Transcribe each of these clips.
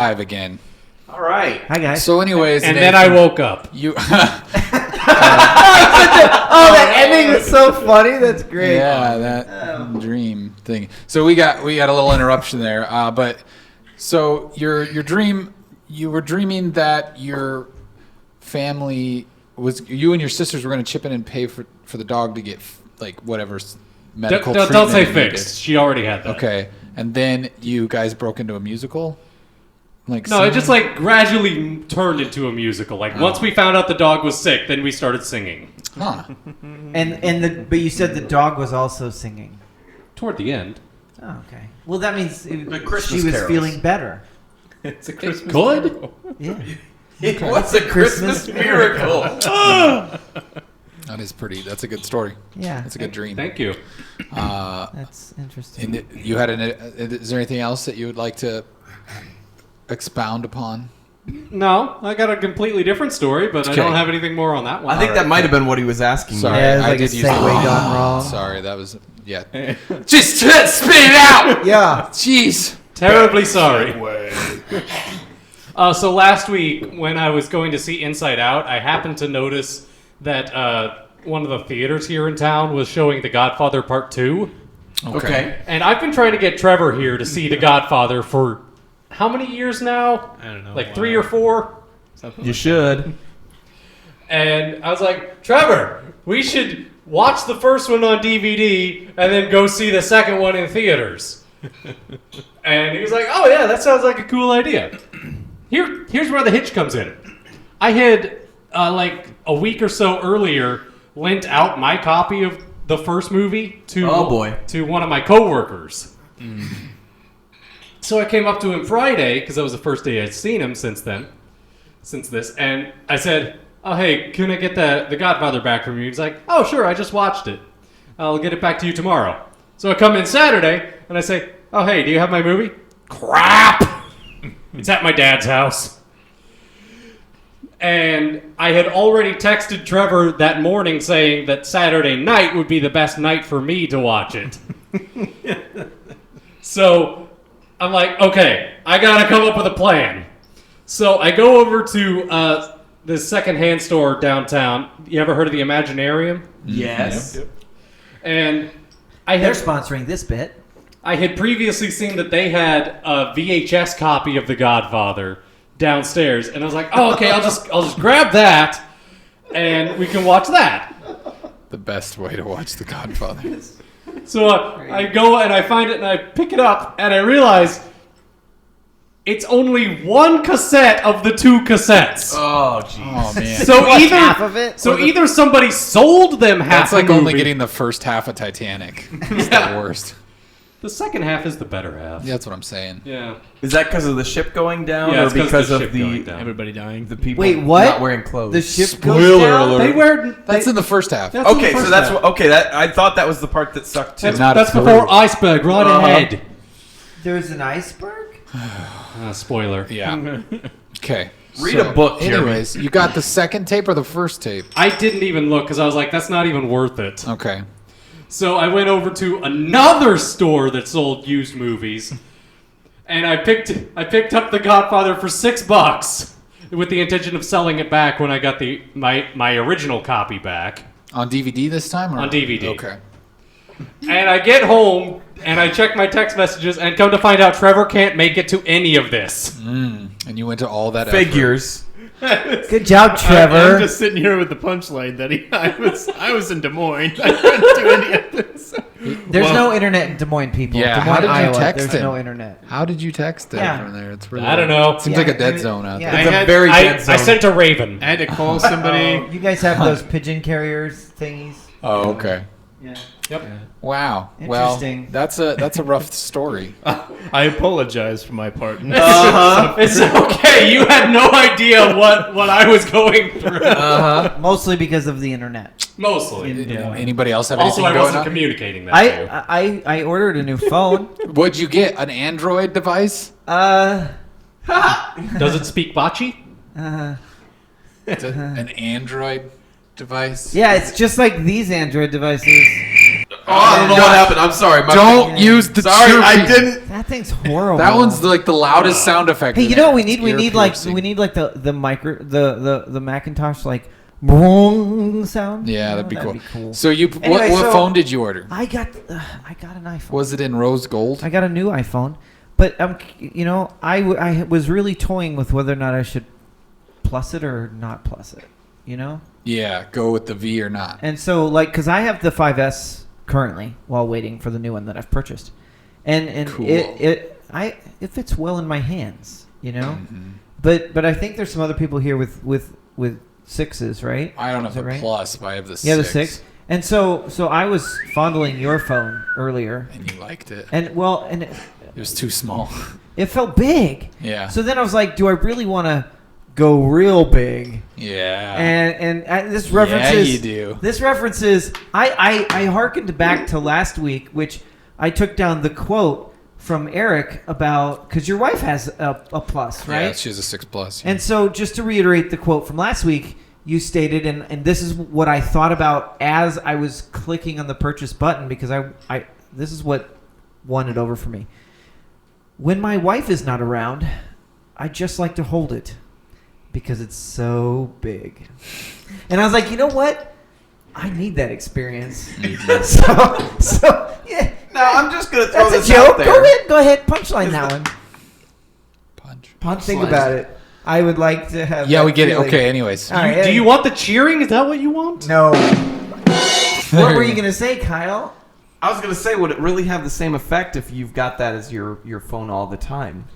Live again. All right. Hi, guys. So anyways... And then I woke up. You... that ending was so funny. That's great. Yeah, that dream thing. So we got a little interruption there. But so your dream, you were dreaming that your family was, you and your sisters were going to chip in and pay for the dog to get like whatever medical treatment. Don't say fixed. She already had that. Okay. And then you guys broke into a musical? No, it just like gradually turned into a musical. Like once we found out the dog was sick, then we started singing. Huh. But you said the dog was also singing. Toward the end. Oh, okay. Well, that means she Christmas was carols. feeling better. It's a Christmas Good? miracle. Yeah. It was a Christmas miracle. That's a good story. Yeah. That's a good dream. Thank you. That's interesting. And you had is there anything else that you would like to expound upon? No, I got a completely different story, but I don't have anything more on that one. I think that might have been what he was asking. Sorry, Yeah, it was I like did a use the segue wrong gone one. wrong. Sorry, that was Just spit it out. Yeah. Jeez. Terribly sorry. So last week, when I was going to see Inside Out, I happened to notice that one of the theaters here in town was showing The Godfather Part 2. Okay. And I've been trying to get Trevor here to see The Godfather for how many years now? I don't know. Like 3 or 4? You should. And I was like, Trevor, we should watch the first one on DVD and then go see the second one in theaters. And he was like, oh yeah, that sounds like a cool idea. Here's where the hitch comes in. I had, like a week or so earlier, lent out my copy of the first movie to one of my coworkers. So I came up to him Friday, because that was the first day I'd seen him since this, and I said, oh hey, can I get the Godfather back from you? He's like, oh sure, I just watched it. I'll get it back to you tomorrow. So I come in Saturday, and I say, oh hey, do you have my movie? Crap! It's at my dad's house. And I had already texted Trevor that morning saying that Saturday night would be the best night for me to watch it. So I'm like, okay, I gotta come up with a plan. So I go over to this secondhand store downtown. You ever heard of the Imaginarium? Yes. Yep. And They're sponsoring this bit. I had previously seen that they had a VHS copy of The Godfather downstairs, and I was like, oh, okay, I'll just grab that, and we can watch that. The best way to watch The Godfather. So I go and I find it and I pick it up, and I realize it's only one cassette of the 2 cassettes. Oh, jeez. Oh man. So either half of it? either somebody sold them half. That's like the only movie. getting the first half of Titanic. It's the worst. The second half is the better half. Yeah, that's what I'm saying. Yeah. Is that because of the ship going down, Yeah, or it's 'cause because the of ship the going down. Everybody dying. the people Wait, what? not wearing clothes? The ship Spoiler goes down? alert. They wear. That's in the first half. That's in the Okay, so first that's half. I thought that was the part that sucked too. That's before iceberg. Right ahead. There's an iceberg? Spoiler. Yeah. Okay. Read a book, Jeremy. Anyways, you got the second tape or the first tape? I didn't even look because I was like, that's not even worth it. Okay. So I went over to another store that sold used movies, and I picked up The Godfather for $6 with the intention of selling it back when I got my original copy back. On DVD this time? Or? On DVD. Okay. And I get home and I check my text messages and come to find out Trevor can't make it to any of this. And you went to all that Figures. Good job, I'm Trevor. just sitting here with the punchline that I was in Des Moines. I couldn't do any of this. There's no internet in Des Moines, people. Yeah, Des Moines, how did you Iowa, text there's him? no internet. How did you text them Yeah. from there? It's really I don't know. Seems Yeah, like a dead I- zone out yeah. there. It's a had- very dead zone. I sent a Raven. I had to call somebody. You guys have those pigeon carriers thingies? Oh, okay. Yeah. Yep. Wow. Interesting. Well, that's a rough story. I apologize for my part. It's okay. You had no idea what I was going through. Mostly because of the internet. Mostly. In Des Moines. Anybody else have Also, anything I going wasn't on? communicating that to you. I ordered a new phone. What'd you get? An Android device? Does it speak Bocce? An Android device? Yeah, it's just like these Android devices. I don't know what happened. I'm sorry. Don't use the Sorry, chirping. I didn't. That thing's horrible. That one's like the loudest sound effect. Hey, in you know there. what we need? It's We ear need piercing. like the Macintosh like boom sound. Yeah, You that'd be know, cool. So Anyway, what so- phone did you order? I got an iPhone. Was it in rose gold? I got a new iPhone, but I was really toying with whether or not I should plus it or not plus it. You know. Yeah, go with the V or not. And so, like, because I have the 5S currently while waiting for the new one that I've purchased, and Cool. it fits well in my hands, you know. Mhm. But I think there's some other people here with sixes, right? I don't have Is that the right? plus, but I have the 6. Yeah, the 6. And so I was fondling your phone earlier, And you liked it. and It was too small. it felt big. Yeah. So then I was like, do I really want to go real big? Yeah. And this references. Yeah, you do. This references. I hearkened back to last week, which I took down the quote from Eric about because your wife has a plus, right? Yeah, she has a 6 plus. Yeah. And so, just to reiterate the quote from last week, you stated, and this is what I thought about as I was clicking on the purchase button because I this is what won it over for me. When my wife is not around, I just like to hold it because it's so big. And I was like, you know what? I need that experience. so yeah. No, I'm just gonna throw That's this a joke. out there. Go ahead. Punchline that one. Punch. Think about it. I would like to have. Yeah, that we get feeling. it. Okay, anyways. All right, Do you want the cheering? Is that what you want? No. What were you gonna say, Kyle? I was gonna say, would it really have the same effect if you've got that as your phone all the time?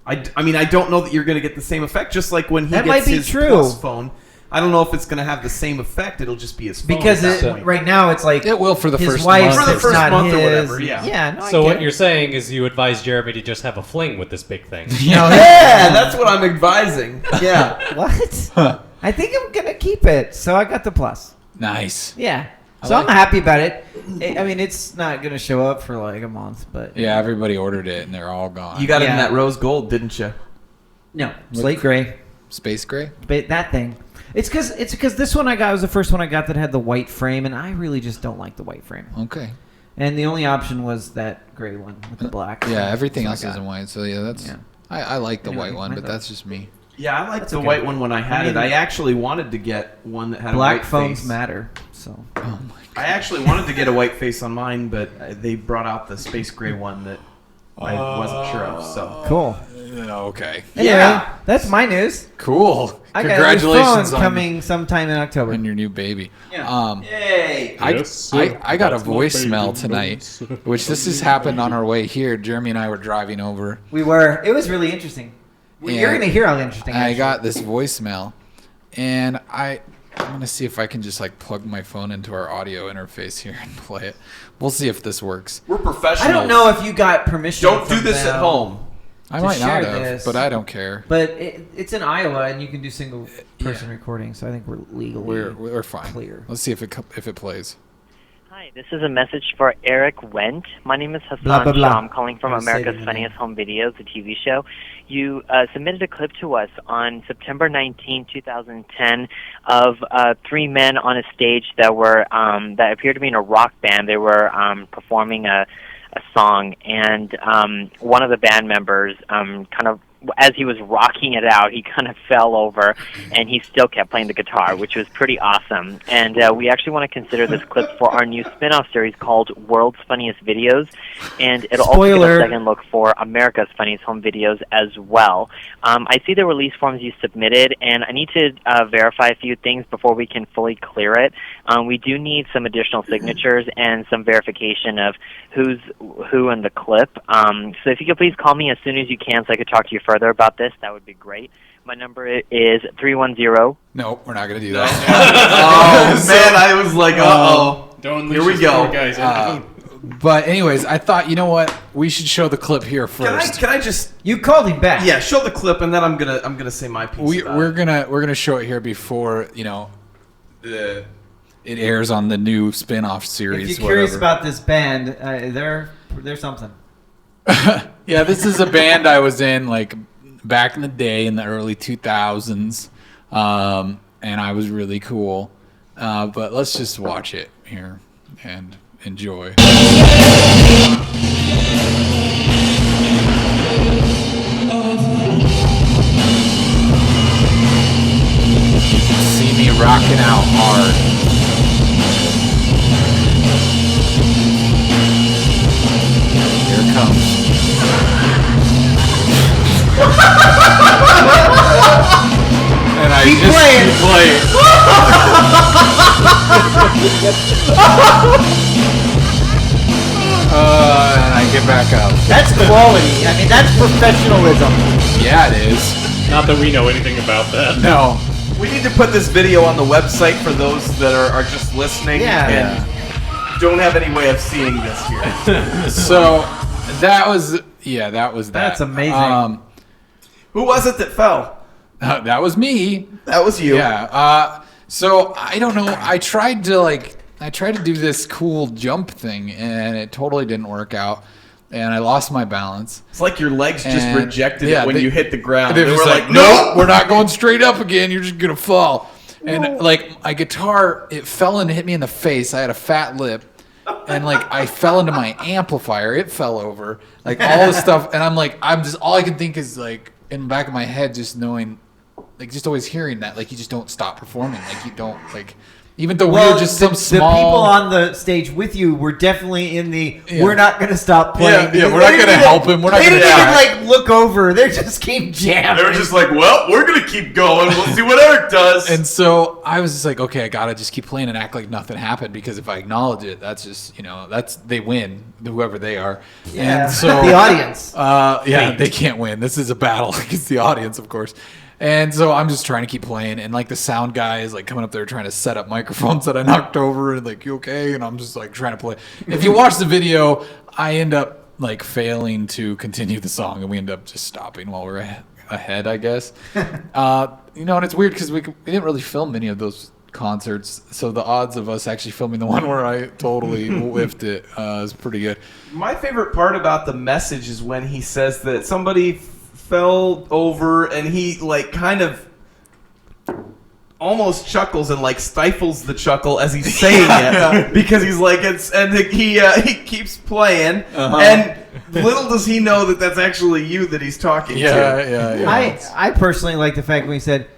I mean, I don't know that you're gonna get the same effect. Just like when he That gets might be his true. Plus phone, I don't know if it's gonna have the same effect. It'll just be his phone. Because at that point. right now it's like It will for the his first wife's, month. For the it's first not month or his. whatever, yeah. Yeah. No, I So get what it. you're saying is you advise Jeremy to just have a fling with this big thing. No, Yeah, that's what I'm advising. Yeah. What? I think I'm gonna keep it. So I got the plus. Nice. Yeah. I So like I'm happy about it. I mean, it's not gonna show up for like a month, but Yeah, everybody ordered it and they're all gone. You got it in Yeah. that rose gold, didn't you? no, slate gray. Space Gray? But that thing. It's because this one I got was the first one I got that had the white frame, and I really just don't like the white frame. Okay. And the only option was that gray one with the black. Yeah, everything So I else is got in it. white. So yeah, that's. Yeah. I like the Anyway, white one, I but thought- that's just me. Yeah, I liked That's the okay. white one when I had I mean- it. I actually wanted to get one that had a Black white phones face. matter. So Oh my. I actually wanted to get a white face on mine, but they brought out the space gray one that I wasn't sure of. So cool. Okay. Anyway, Yeah. that's my news. Cool. I got Congratulations phone coming sometime in October. on your new baby. Yeah. yay! I got a voicemail tonight, which this has happened on our way here. Jeremy and I were driving over. We were. It was really interesting. You're Yeah. gonna hear how interesting. I actually. got this voicemail, and I'm gonna see if I can just like plug my phone into our audio interface here and play it. We'll see if this works. We're professionals. I don't know if you got permission. Don't do from this them, at home. I To might not share have, this. but I don't care. But it's in Iowa, and you can do single person recording. So I think we're legally We're fine. clear. Let's see if it plays. Hi, this is a message for Eric Wendt. My name is Hassan Blah, blah, blah. Shah. I'm calling from I'll say it America's in the Funniest Home Videos, a TV show. You submitted a clip to us on September 19, 2010, of three men on a stage that were that appeared to be in a rock band. They were performing a song, and one of the band members kind of, as he was rocking it out, he kind of fell over, and he still kept playing the guitar, which was pretty awesome. And we actually want to consider this clip for our new spin-off series called World's Funniest Videos, and it'll also Spoiler. get a second look for America's Funniest Home Videos as well. I see the release forms you submitted, and I need to verify a few things before we can fully clear it. We do need some additional signatures and some verification of who's who in the clip. So if you could please call me as soon as you can so I could talk to you further about this, that would be great. My number is 310. No, we're not gonna do that. Oh man, I was like, Don't Here unleash we this go. poor guy's But anyways, I thought, you know what? We should show the clip here first. Can I just You called him back. yeah show the clip and then I'm gonna say my piece. about We're it. gonna show it here before it airs on the new spin-off series. If you're curious whatever. about this band, they're something. Yeah, this is a band I was in like back in the day in the early 2000s, and I was really cool. But let's just watch it here, and Enjoy. See me rocking out hard. Here it comes. And I Keep just playing. keep playing. And I get back up. That's quality. I mean, that's professionalism. Yeah, it is. Not that we know anything about that. No. We need to put this video on the website for those that are just listening and don't have any way of seeing this here. So that was that. That's amazing. Who was it that fell? That was me. That was you. Yeah. So I don't know. I tried to do this cool jump thing, and it totally didn't work out. And I lost my balance. It's like your legs just And, rejected yeah, it when they- you hit the ground. They They were were like, like, no, we're not going straight up again. You're just gonna fall. And like my guitar, it fell and hit me in the face. I had a fat lip, and like I fell into my amplifier. It fell over. Like all this stuff, and I'm just all I can think is like in the back of my head, just knowing, like just always hearing that, like you just don't stop performing. Like you don't like. Even though we were just some small... The people on the stage with you were definitely in the, Yeah. we're not going to stop playing. Yeah, we're not going to help him. We're not They going to didn't even, like, look over. They just keep jamming. They were just like, well, we're going to keep going. We'll see what Eric does. And so I was just like, okay, I got to just keep playing and act like nothing happened, because if I acknowledge it, that's just, they win, whoever they are. Yeah. And so... The audience. They can't win. This is a battle against the audience, of course. And so I'm just trying to keep playing, and like the sound guy is like coming up there trying to set up microphones that I knocked over, and like, you okay? And I'm just like trying to play. If you watch the video, I end up like failing to continue the song, and we end up just stopping while we're ahead, I guess. And it's weird because we didn't really film many of those concerts, so the odds of us actually filming the one where I totally whiffed it is pretty good. My favorite part about the message is when he says that somebody fell over and he like kind of almost chuckles and like stifles the chuckle as he's saying it because he's like he keeps playing and little does he know that that's actually you that he's talking to. Yeah. I personally like the fact when he said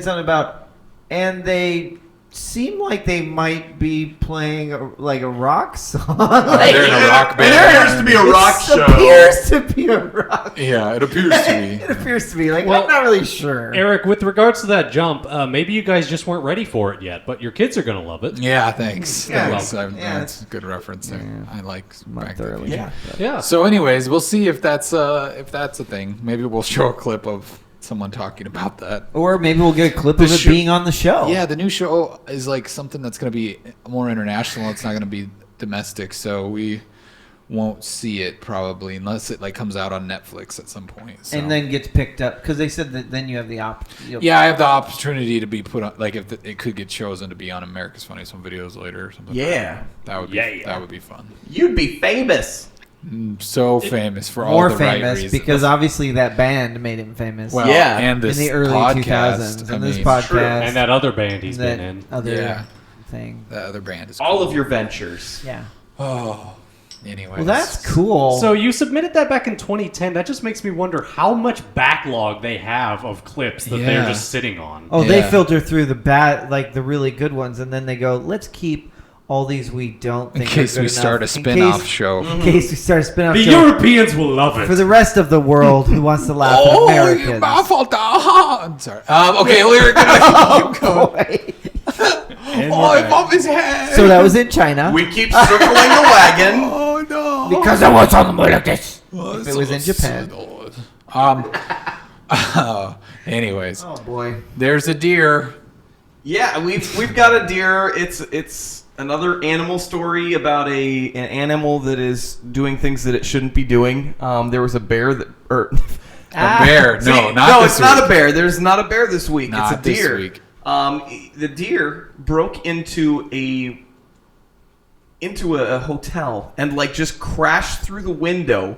something about, and they seem like they might be playing a rock song. They're in a rock band. It appears to be a rock show. It appears to be a rock. Yeah, it appears to be. It appears to be. Like, Well, I'm not really sure. Eric, with regards to that jump, maybe you guys just weren't ready for it yet, but your kids are going to love it. Yeah, thanks. Yeah. Thanks. Yeah. That's a good reference there. I like back then. thoroughly. Yeah. Yeah. So, anyways, we'll see if that's a thing. Maybe we'll show a clip of someone talking about that. Or maybe we'll get a clip of it being on the show. Yeah, the new show is like something that's going to be more international. It's not going to be domestic, so we won't see it probably unless it like comes out on Netflix at some point. So. And then gets picked up because they said that then you have the Yeah, I have the opportunity to be put on, like if it could get chosen to be on America's Funniest Home Videos later or something. Yeah. That would be that would be fun. You'd be famous. So famous for all more the right famous reasons. because obviously that band made him famous. Well, Yeah. and this in the early podcast, 2000s, I and this mean, podcast, true. And that other band he's that been in. other Yeah. thing. The other band is All cool. of your ventures. Yeah. Oh, anyways. Well, that's cool. So you submitted that back in 2010. That just makes me wonder how much backlog they have of clips that they're Yeah. just sitting on. oh, they Yeah. filter through the bad, like the really good ones, and then they go, let's keep all these we don't in think case are good we start a enough. spin-off show. In case we start a spin-off The show Europeans will love it. for the rest of the world who wants to laugh at Americans. my fault. I'm sorry. Okay, we're gonna keep going. Boy. Oh, above his head. So that was in China. We keep circling the wagon. Oh no. because I was talking about like this. Oh, If it was in Japan. Anyways, Oh boy. there's a deer. Yeah, we've got a deer. It's another animal story about an animal that is doing things that it shouldn't be doing. There was a bear that A bear? No, not this it's not week. a bear. There's not a bear this week. Not it's a this deer. week. The deer broke into a hotel and like just crashed through the window,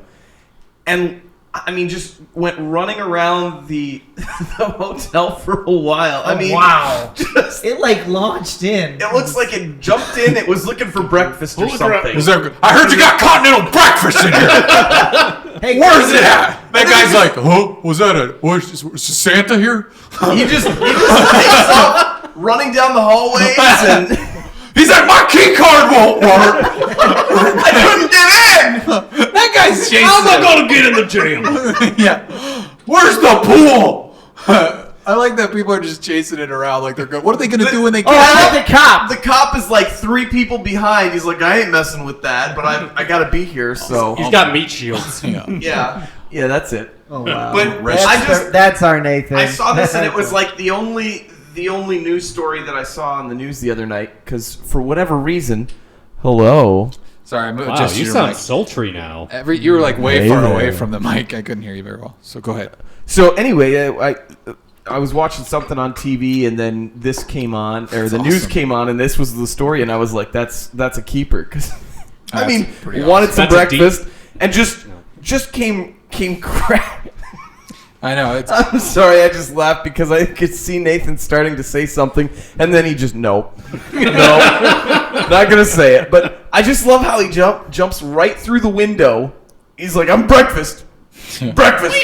and I mean, just went running around the hotel for a while. I mean, wow. just, It like launched in. it looks like it jumped in. It was looking for breakfast or something. I heard you got continental breakfast in here. Hey, Where's it at? That guy's like, huh? Was that was Santa here? He just takes off running down the hallways and He's like, my key card won't work. I couldn't get in. That guy's chasing. How am I gonna get in the jam? Yeah. Where's the pool? I like that people are just chasing it around like they're good. What are they gonna do when they Oh, I like the cop. The cop is like 3 people behind. He's like, I ain't messing with that, but I gotta be here. So He's got meat shields. Yeah. yeah, that's it. Oh wow. But That's, that's our Nathan. I saw this and it was like the only news story that I saw on the news the other night because for whatever reason, hello. Sorry, I moved Wow, just you your sound mic. sultry now. You were like way Hey far there. away from the mic. I couldn't hear you very well. So go ahead. So anyway, I was watching something on TV and then this came on, or the news awesome. came on, and this was the story, and I was like, that's a keeper because I That's mean, pretty wanted awesome. some That's a breakfast and just came crap. I know it's. I'm sorry, I just laughed because I could see Nathan starting to say something, and then he just no, not gonna say it. But I just love how he jumps right through the window. He's like, I'm breakfast. Breakfast.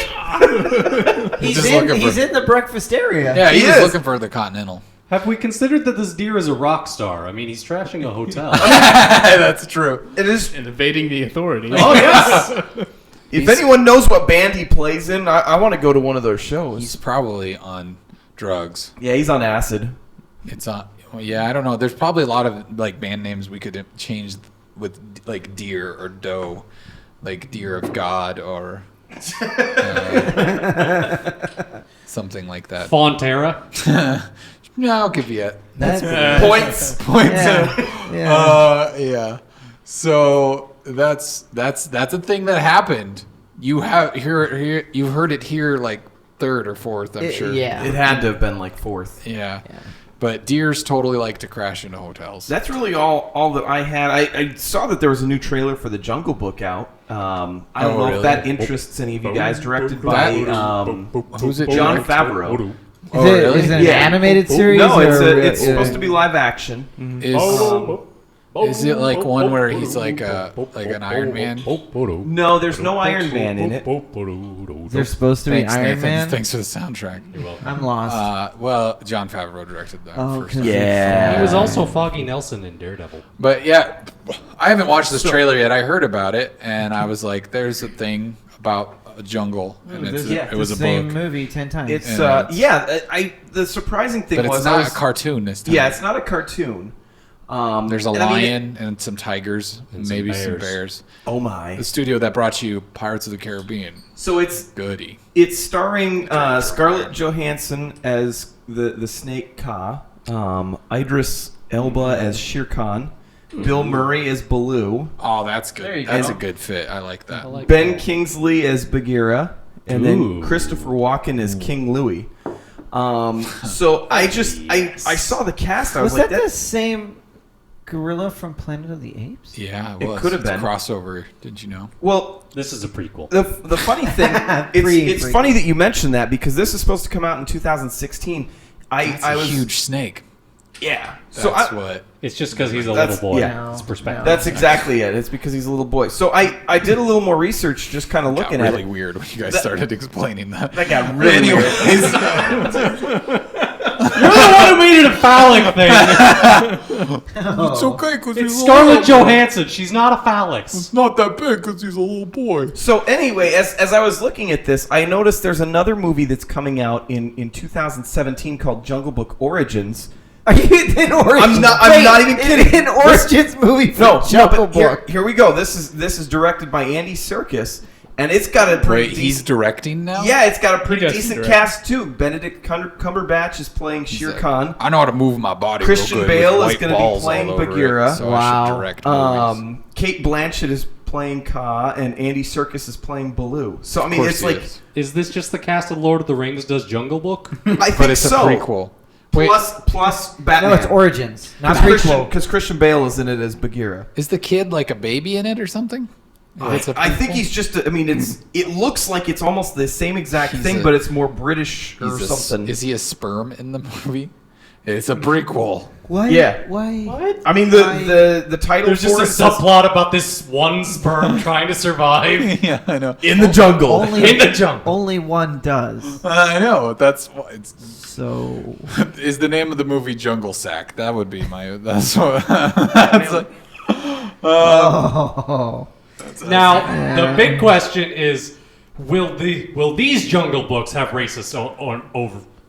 he's just in, looking for- he's in the breakfast area. Yeah, He he was is. looking for the Continental. Have we considered that this deer is a rock star? I mean, he's trashing a hotel. That's true. It is. And evading the authorities. Oh yes. If anyone knows what band he plays in, I want to go to one of those shows. He's probably on drugs. Yeah, he's on acid. It's on. Well, yeah, I don't know. There's probably a lot of like band names we could change with like deer or doe, like deer of God or something like that. Fonterra. Yeah, I'll give you it. That's Points. Points. yeah. Yeah. So that's a thing that happened. You have here you've heard it here like third or fourth, I'm sure. Yeah. It had to have been like fourth. Yeah. But deers totally like to crash into hotels. That's really all that I had. I saw that there was a new trailer for the Jungle Book out. I don't know really? if that interests any of you guys. Directed by Who's it? John directed? Favreau. Oh, really? Is it an Yeah. animated series? No, or it's supposed to be live action. Is it like one where he's like an Iron Man? No, there's no Iron Man in it. There's supposed to be Thanks, Iron Nathan. Man. Thanks for the soundtrack. I'm lost. Well, John Favreau directed that Oh, first. 'cause Yeah. He was also Foggy Nelson in Daredevil. But yeah, I haven't watched this trailer yet. I heard about it, and I was like, "There's a thing about a jungle, and it was the a same book, movie 10 times. It's And the surprising thing but was it's I not was- a cartoon this time." Yeah, it's not a cartoon. There's a and I mean, lion and some tigers, and some maybe some bears. bears. oh my! The studio that brought you Pirates of the Caribbean, So it's goody. starring Scarlett Johansson as the snake Ka, Idris Elba as Shere Khan, Bill Murray as Baloo, Oh, that's good. There you That's go. a good fit. I like that. I like Ben that. Kingsley as Bagheera, and then Ooh. Christopher Walken as King Louie. So I saw the cast. I was, was like, that the same gorilla from Planet of the Apes? Yeah, It was. could have It's a been. crossover. Did you know? well. This is a prequel. The funny thing, it's Free. funny that you mentioned that because this is supposed to come out in 2016. It's I a was huge snake. yeah. That's So I, what. It's just because he's a That's- little boy. yeah. It's perspective. That's exactly it. It's because he's a little boy. So I did a little more research, just kind of Got looking really at it. weird when you guys started explaining that. That got really Anyways, You're the one who made it a phallic thing. it's okay because It's Scarlett Johansson. She's not a phallic. It's not that big because he's a little boy. So anyway, as I was looking at this, I noticed there's another movie that's coming out in 2017 called Jungle Book Origins. Are you in Origins? I'm not even kidding. An Origins movie for No, Jungle but here, Book. here we go. This is directed by Andy Serkis, and it's got a pretty Wait, he's decent. directing now? Yeah, it's got a pretty does decent direct. cast too. Benedict Cumberbatch is playing He's Shere like, Khan. I know how to move my body. Christian real good Bale with is white gonna be balls playing all over Bagheera. It, so I Wow. should direct movies. Kate Blanchett is playing Ka, and Andy Serkis is playing Baloo. So I Of mean, course it's he like is. Is this just the cast of Lord of the Rings does Jungle Book? I think But it's so. a prequel. Wait, Plus Batman. No, it's Origins, not Because prequel. Christian Bale is in it as Bagheera. is the kid like a baby in it or something? I think he's just. I mean, it looks like it's almost the same exact thing, but it's more British or something. Is he a sperm in the movie? It's a prequel. What? Yeah. Why? What? I mean, the title. There's just a subplot about this one sperm trying to survive Yeah, I know. in the jungle. Only in the jungle. Only one does. I know. That's why it's. So Is the name of the movie Jungle Sack? That would be my. That's what. That's like. oh. Now, the big question is, will these Jungle Books have racist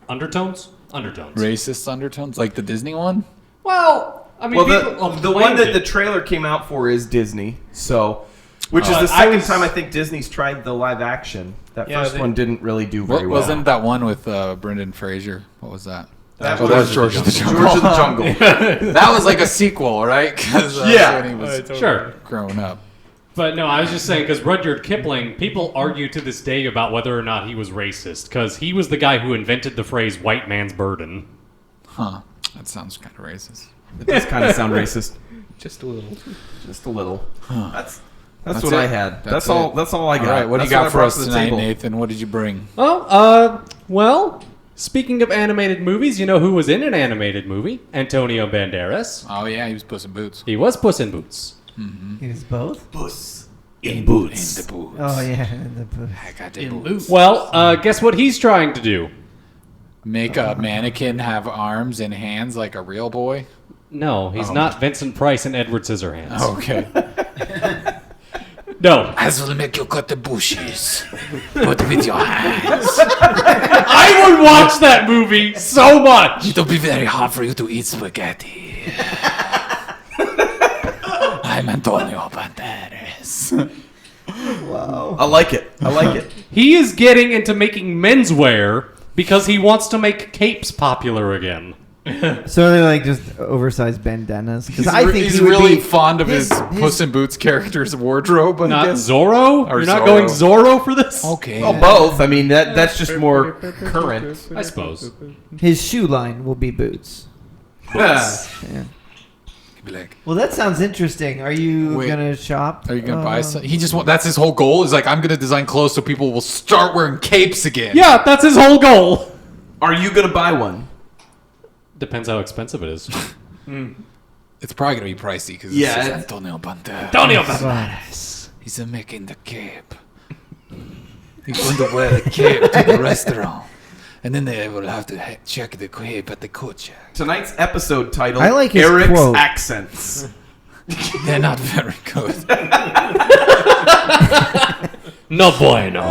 undertones? Undertones. Racist undertones, like the Disney one. Well, I mean, Well, the one that the trailer came out for is Disney, so which is the second time I think Disney's tried the live action. That first one didn't really do very well. Wasn't that one with Brendan Fraser? What was that? That was George of the Jungle. George of the Jungle. That was like a sequel, right? 'Cause that's when he was Sure. growing up. But no, I was just saying, because Rudyard Kipling, people argue to this day about whether or not he was racist, because he was the guy who invented the phrase white man's burden. Huh. That sounds kind of racist. It does kind of sound racist. Just a little. Just a little. That's That's what it. I had. That's That's all. it. That's all I got. All right, what do you That's got I for brought us to the tonight, table. Nathan? What did you bring? Well, speaking of animated movies, you know who was in an animated movie? Antonio Banderas. Oh yeah, he was Puss in Boots. He was Puss in Boots. He was both. Puss in Boots. In the boots. Oh yeah, in the booth. I got the In boots. Boots. Well, guess what he's trying to do? Make a mannequin have arms and hands like a real boy. No, he's not Vincent Price and Edward Scissorhands. Okay. No. I will make you cut the bushes, but with your hands. I would watch that movie so much. It'll be very hard for you to eat spaghetti. I'm Antonio Banderas. I like it. I like it. He is getting into making menswear because he wants to make capes popular again. So they're like just oversized bandanas. Because I think he's he would really be, fond of his Puss in Boots character's wardrobe. I Not guess. Zorro? Or You're not Zorro. going Zorro for this? Okay. Well, both. I mean, that's just more current. I suppose. His shoe line will be boots. Yeah. Like, Well, that sounds interesting. Are you Wait. gonna shop? are you gonna buy some? He just that's his whole goal. Is like I'm gonna design clothes so people will start wearing capes again. Yeah, that's his whole goal. Are you gonna buy one? Depends how expensive it is. It's probably gonna be pricey because Yeah, it's it's- Antonio Banderas. Antonio Banderas. He's making the cape. He's going to wear the cape to the restaurant, and then they will have to check the cape at the coat check. Tonight's episode title: I like his Eric's quote. accents. They're not very good, No bueno.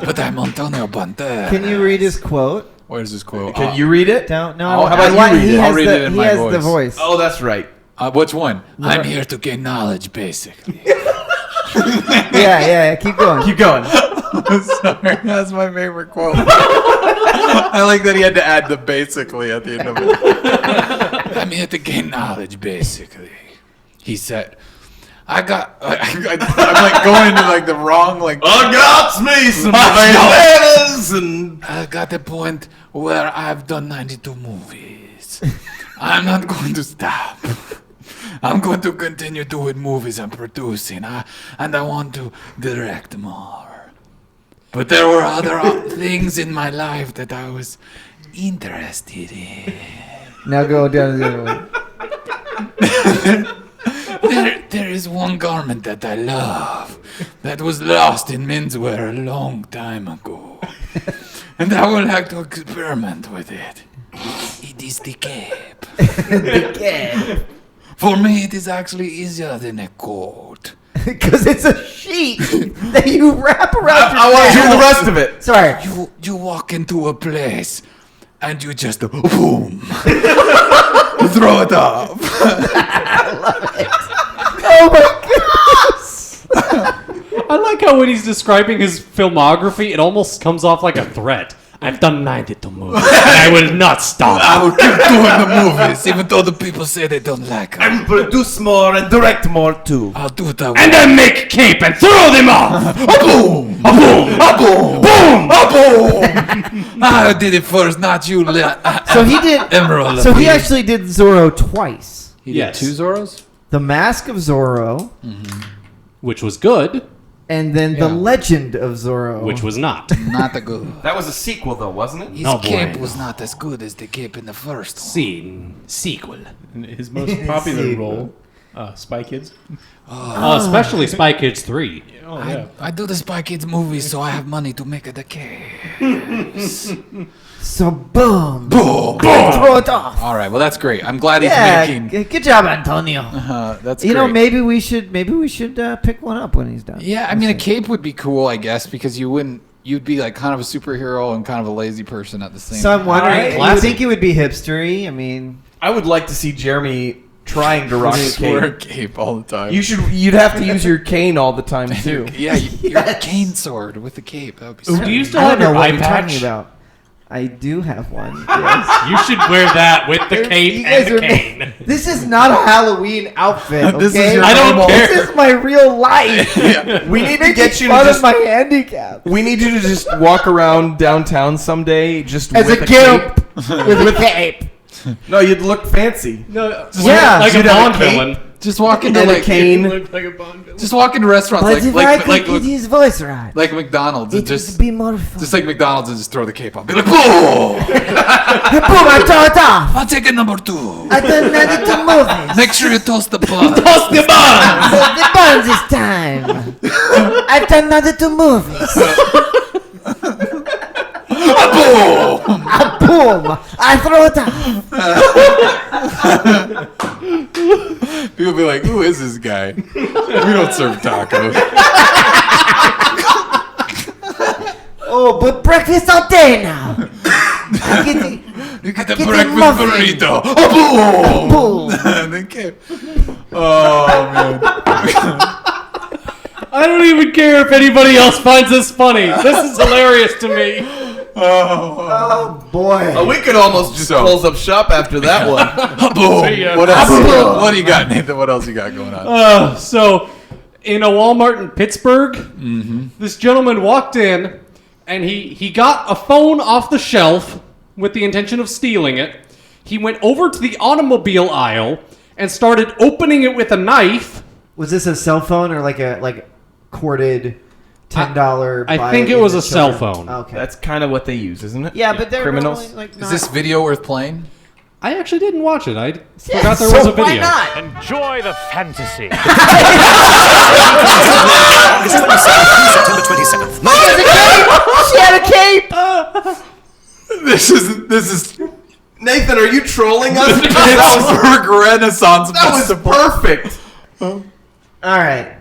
but I'm Antonio Banderas. Can you read his quote? Where's his quote? Can you read it? Don't know. Oh, how about you read he it? has I'll read the, it in he my has voice. the voice. Oh, that's right. Which one? I'm here to gain knowledge, basically. Yeah. Keep going. Keep going. Sorry, that's my favorite quote. I like that he had to add the basically at the end of it. I'm here to gain knowledge, basically. He said, I'm like going into like the wrong, like, I got me some bananas and I got the point where I've done 92 movies. I'm not going to stop. I'm going to continue doing movies and producing, and I want to direct more. But there were other things in my life that I was interested in. Now go down to the other one. There is one garment that I love that was lost in menswear a long time ago. And I would like to experiment with it. It is the cape. For me, it is actually easier than a coat. Because it's a sheet that you wrap around your I want to hear neck. the rest of it. Sorry. You walk into a place and you just boom, throw it up. Oh my goodness. I like how when he's describing his filmography, it almost comes off like a threat. I've done 92 movies, and I will not stop. I will keep doing the movies, even though the people say they don't like them. And produce more and direct more too. I'll do that. And then make cape and throw them off. A boom! A boom! A boom! Boom! A boom! I did it first, not you. So he did. Emerald. So he actually did Zorro twice. He Yes. did 2 Zorros? The Mask of Zorro which was good, And then The Legend of Zorro. which was not. Not the good. That was a sequel, though, wasn't it? His No cape bueno. was not as good as the cape in the first. Sequel. And his most popular role, Spy Kids. Especially Spy Kids 3. Oh yeah. I do the Spy Kids movies, so I have money to make the cape. So boom. Boom. Throw it off. All right, well that's great. I'm glad he's Yeah, making. good job, Antonio. That's You great. know, maybe we should pick one up when he's done. Yeah, I mean a cape would be cool, I guess, because you'd be like kind of a superhero and kind of a lazy person at the same So I'm time. wondering, Alright, you classic. think it would be hipstery? I mean, I would like to see Jeremy trying to rock a Just wear a cape. cape all the time. You'd have to use your cane all the time too. Yeah, your cane sword with the cape. That would be. Do sweet. you still I have don't know your what eye you're patch? talking about. I do have one. Yes. You should wear that with the You cape guys and the are- cane. This is not a Halloween outfit. Okay? This is your I don't normal- care. This is my real life. We need to get you to Fun just. of my handicap. We need you to just walk around downtown someday, just As with a cape. gimp with a cape. No, you'd look fancy. No, Yeah. like a You'd have a Bond cape. villain. Just walk into And a like cane. Looked like a Bond villain. just walk into restaurants But if I could get his voice right, like McDonald's and it just would be more fun. just like McDonald's and just throw the cape on. Be like, boom! Boom, I throw it off. I'll take a number 2. I done that to movies. Make sure you toast the bun. Toss the bun! The buns this time. I've done nothing to movies. Boom! Boom! I throw it off. People be like, who is this guy? We don't serve tacos. Oh, but breakfast all day now. I get the, You get the Get the breakfast muffin. burrito. Oh, boom! boom. And then cape. Oh, man. I don't even care if anybody else finds this funny. This is hilarious to me. Oh boy. We could almost just So- close up shop after that one. Boom! See ya. What else? Boom. What do you got, Nathan? What else you got going on? So, in a Walmart in Pittsburgh, this gentleman walked in, and he got a phone off the shelf with the intention of stealing it. He went over to the automobile aisle and started opening it with a knife. Was this a cell phone or like a corded $10? I buy think it in was the a cell children- phone. Okay. That's kind of what they use, isn't it? Yeah, but they're criminals. normally, like, Is not- this video worth playing? I actually didn't watch it. I Yeah, forgot there so was a why video. not? Enjoy the fantasy. September 27th. She had a cape. This is Nathan, are you trolling us? Pittsburgh Renaissance That was Festival. perfect. All right.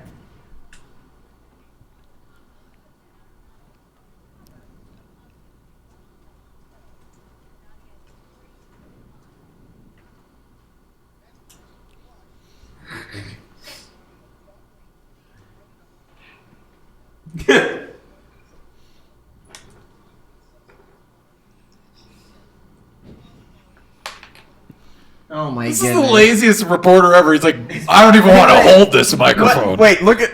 Oh my This is goodness. the laziest reporter ever. He's like, I don't even want to hold this microphone. Wait, look at.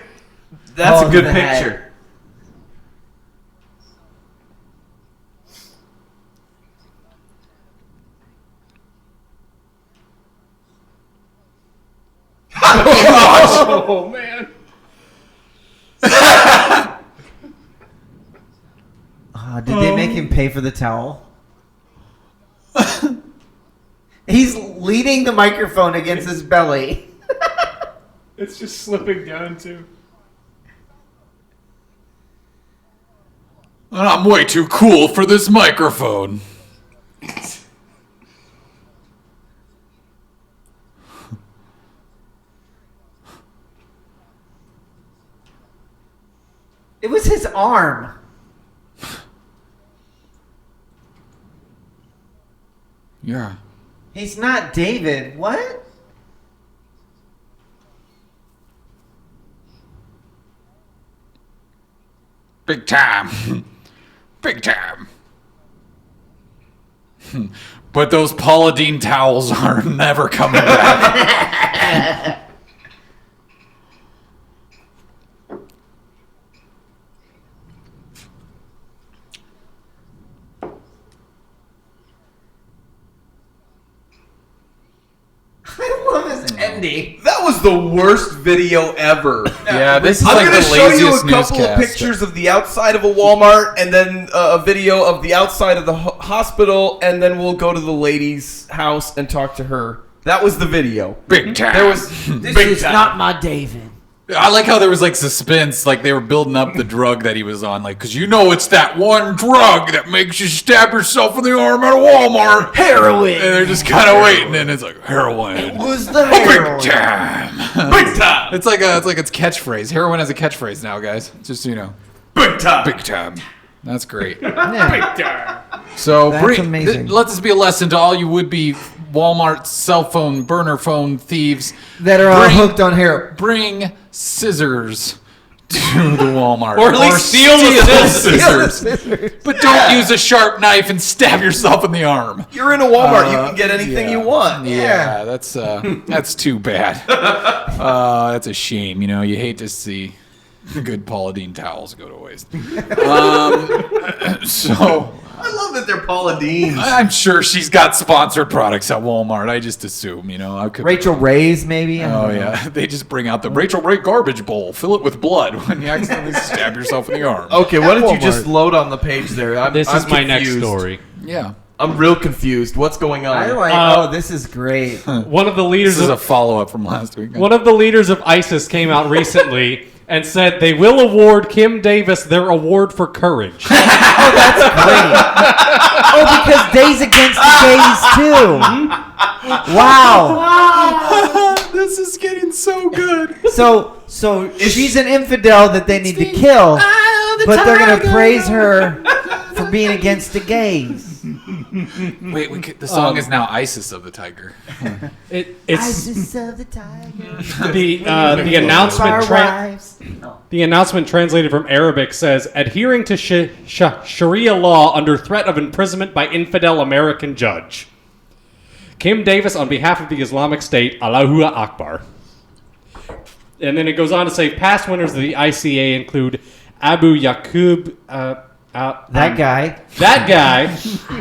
That's Oh, a good that. picture. Oh man. Did they make him pay for the towel? He's leaning the microphone against his belly. It's just slipping down too. And I'm way too cool for this microphone. It was his arm. Yeah. He's not David. What? Big time. Big time. But those Paula Deen towels are never coming back. I love his Wendy. That was the worst video ever. Yeah, this is I'm like gonna the show you a laziest couple of newscast. pictures of the outside of a Walmart, and then a video of the outside of the hospital, and then we'll go to the lady's house and talk to her. That was the video. Big time. There was This big is time. not my David. I like how there was like suspense, like they were building up the drug that he was on, like because you know it's that one drug that makes you stab yourself in the arm at a Walmart. Heroin. And they're just kind of waiting, and it's like heroin. Was the Big heroin. time. Big time. It's like its catchphrase. Heroin has a catchphrase now, guys. Just so you know. Big time. Big time. That's great. Yeah. So That's amazing. let this be a lesson to all you would-be Walmart cell phone burner phone thieves That are all hooked on heroin. Bring scissors to the Walmart, Or at least steal the scissors. But don't use a sharp knife and stab yourself in the arm. You're in a Walmart. You can get anything you want. Yeah, that's too bad. That's a shame. You know, you hate to see good Paula Deen towels go to waste. So I love that they're Paula Dean's. I'm sure she's got sponsored products at Walmart. I just assume, you know, I could. Rachel Ray's, maybe? I Oh don't know. yeah, they just bring out the Rachel Ray garbage bowl, fill it with blood when you accidentally stab yourself in the arm. Okay, what did you just load on the page there? I'm This is my next confused. story. Yeah, I'm real confused. What's going on? I like, Uh, this is great. One of the this leaders is a of follow-up from last week. one of the leaders of ISIS came out recently and said they will award Kim Davis their award for courage. Oh, because Days Against the Gays, too. Wow. This is getting so good. So she's an infidel that they need to kill, but they're going to praise her for being against the gays. Wait, the song is now ISIS of the Tiger. It's ISIS of the tiger. the announcement. Our wives. The announcement, translated from Arabic, says adhering to Sharia law under threat of imprisonment by infidel American judge. Kim Davis, on behalf of the Islamic State, Allahu Akbar. And then it goes on to say past winners of the ICA include Abu Yaqub. That guy. That guy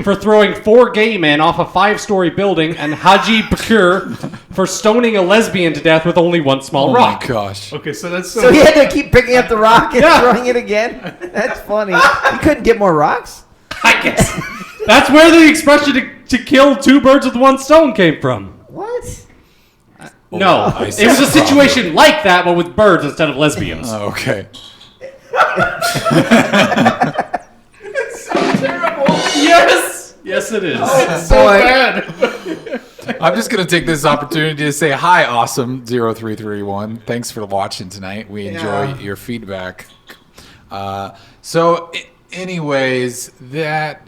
for throwing 4 gay men off a 5-story building, and Haji Bakir for stoning a lesbian to death with only one small Oh rock. my gosh. Okay, so that's So he had to keep picking up the rock and throwing it again? That's funny. He couldn't get more rocks? I guess that's where the expression to kill 2 birds with 1 stone came from. What? No, ISIS it was a situation like that, but with birds instead of lesbians. Oh, okay. Yes, it is. so bad. I'm just gonna take this opportunity to say hi, awesome 0331. Thanks for watching tonight. We enjoy your feedback. Anyways, that's.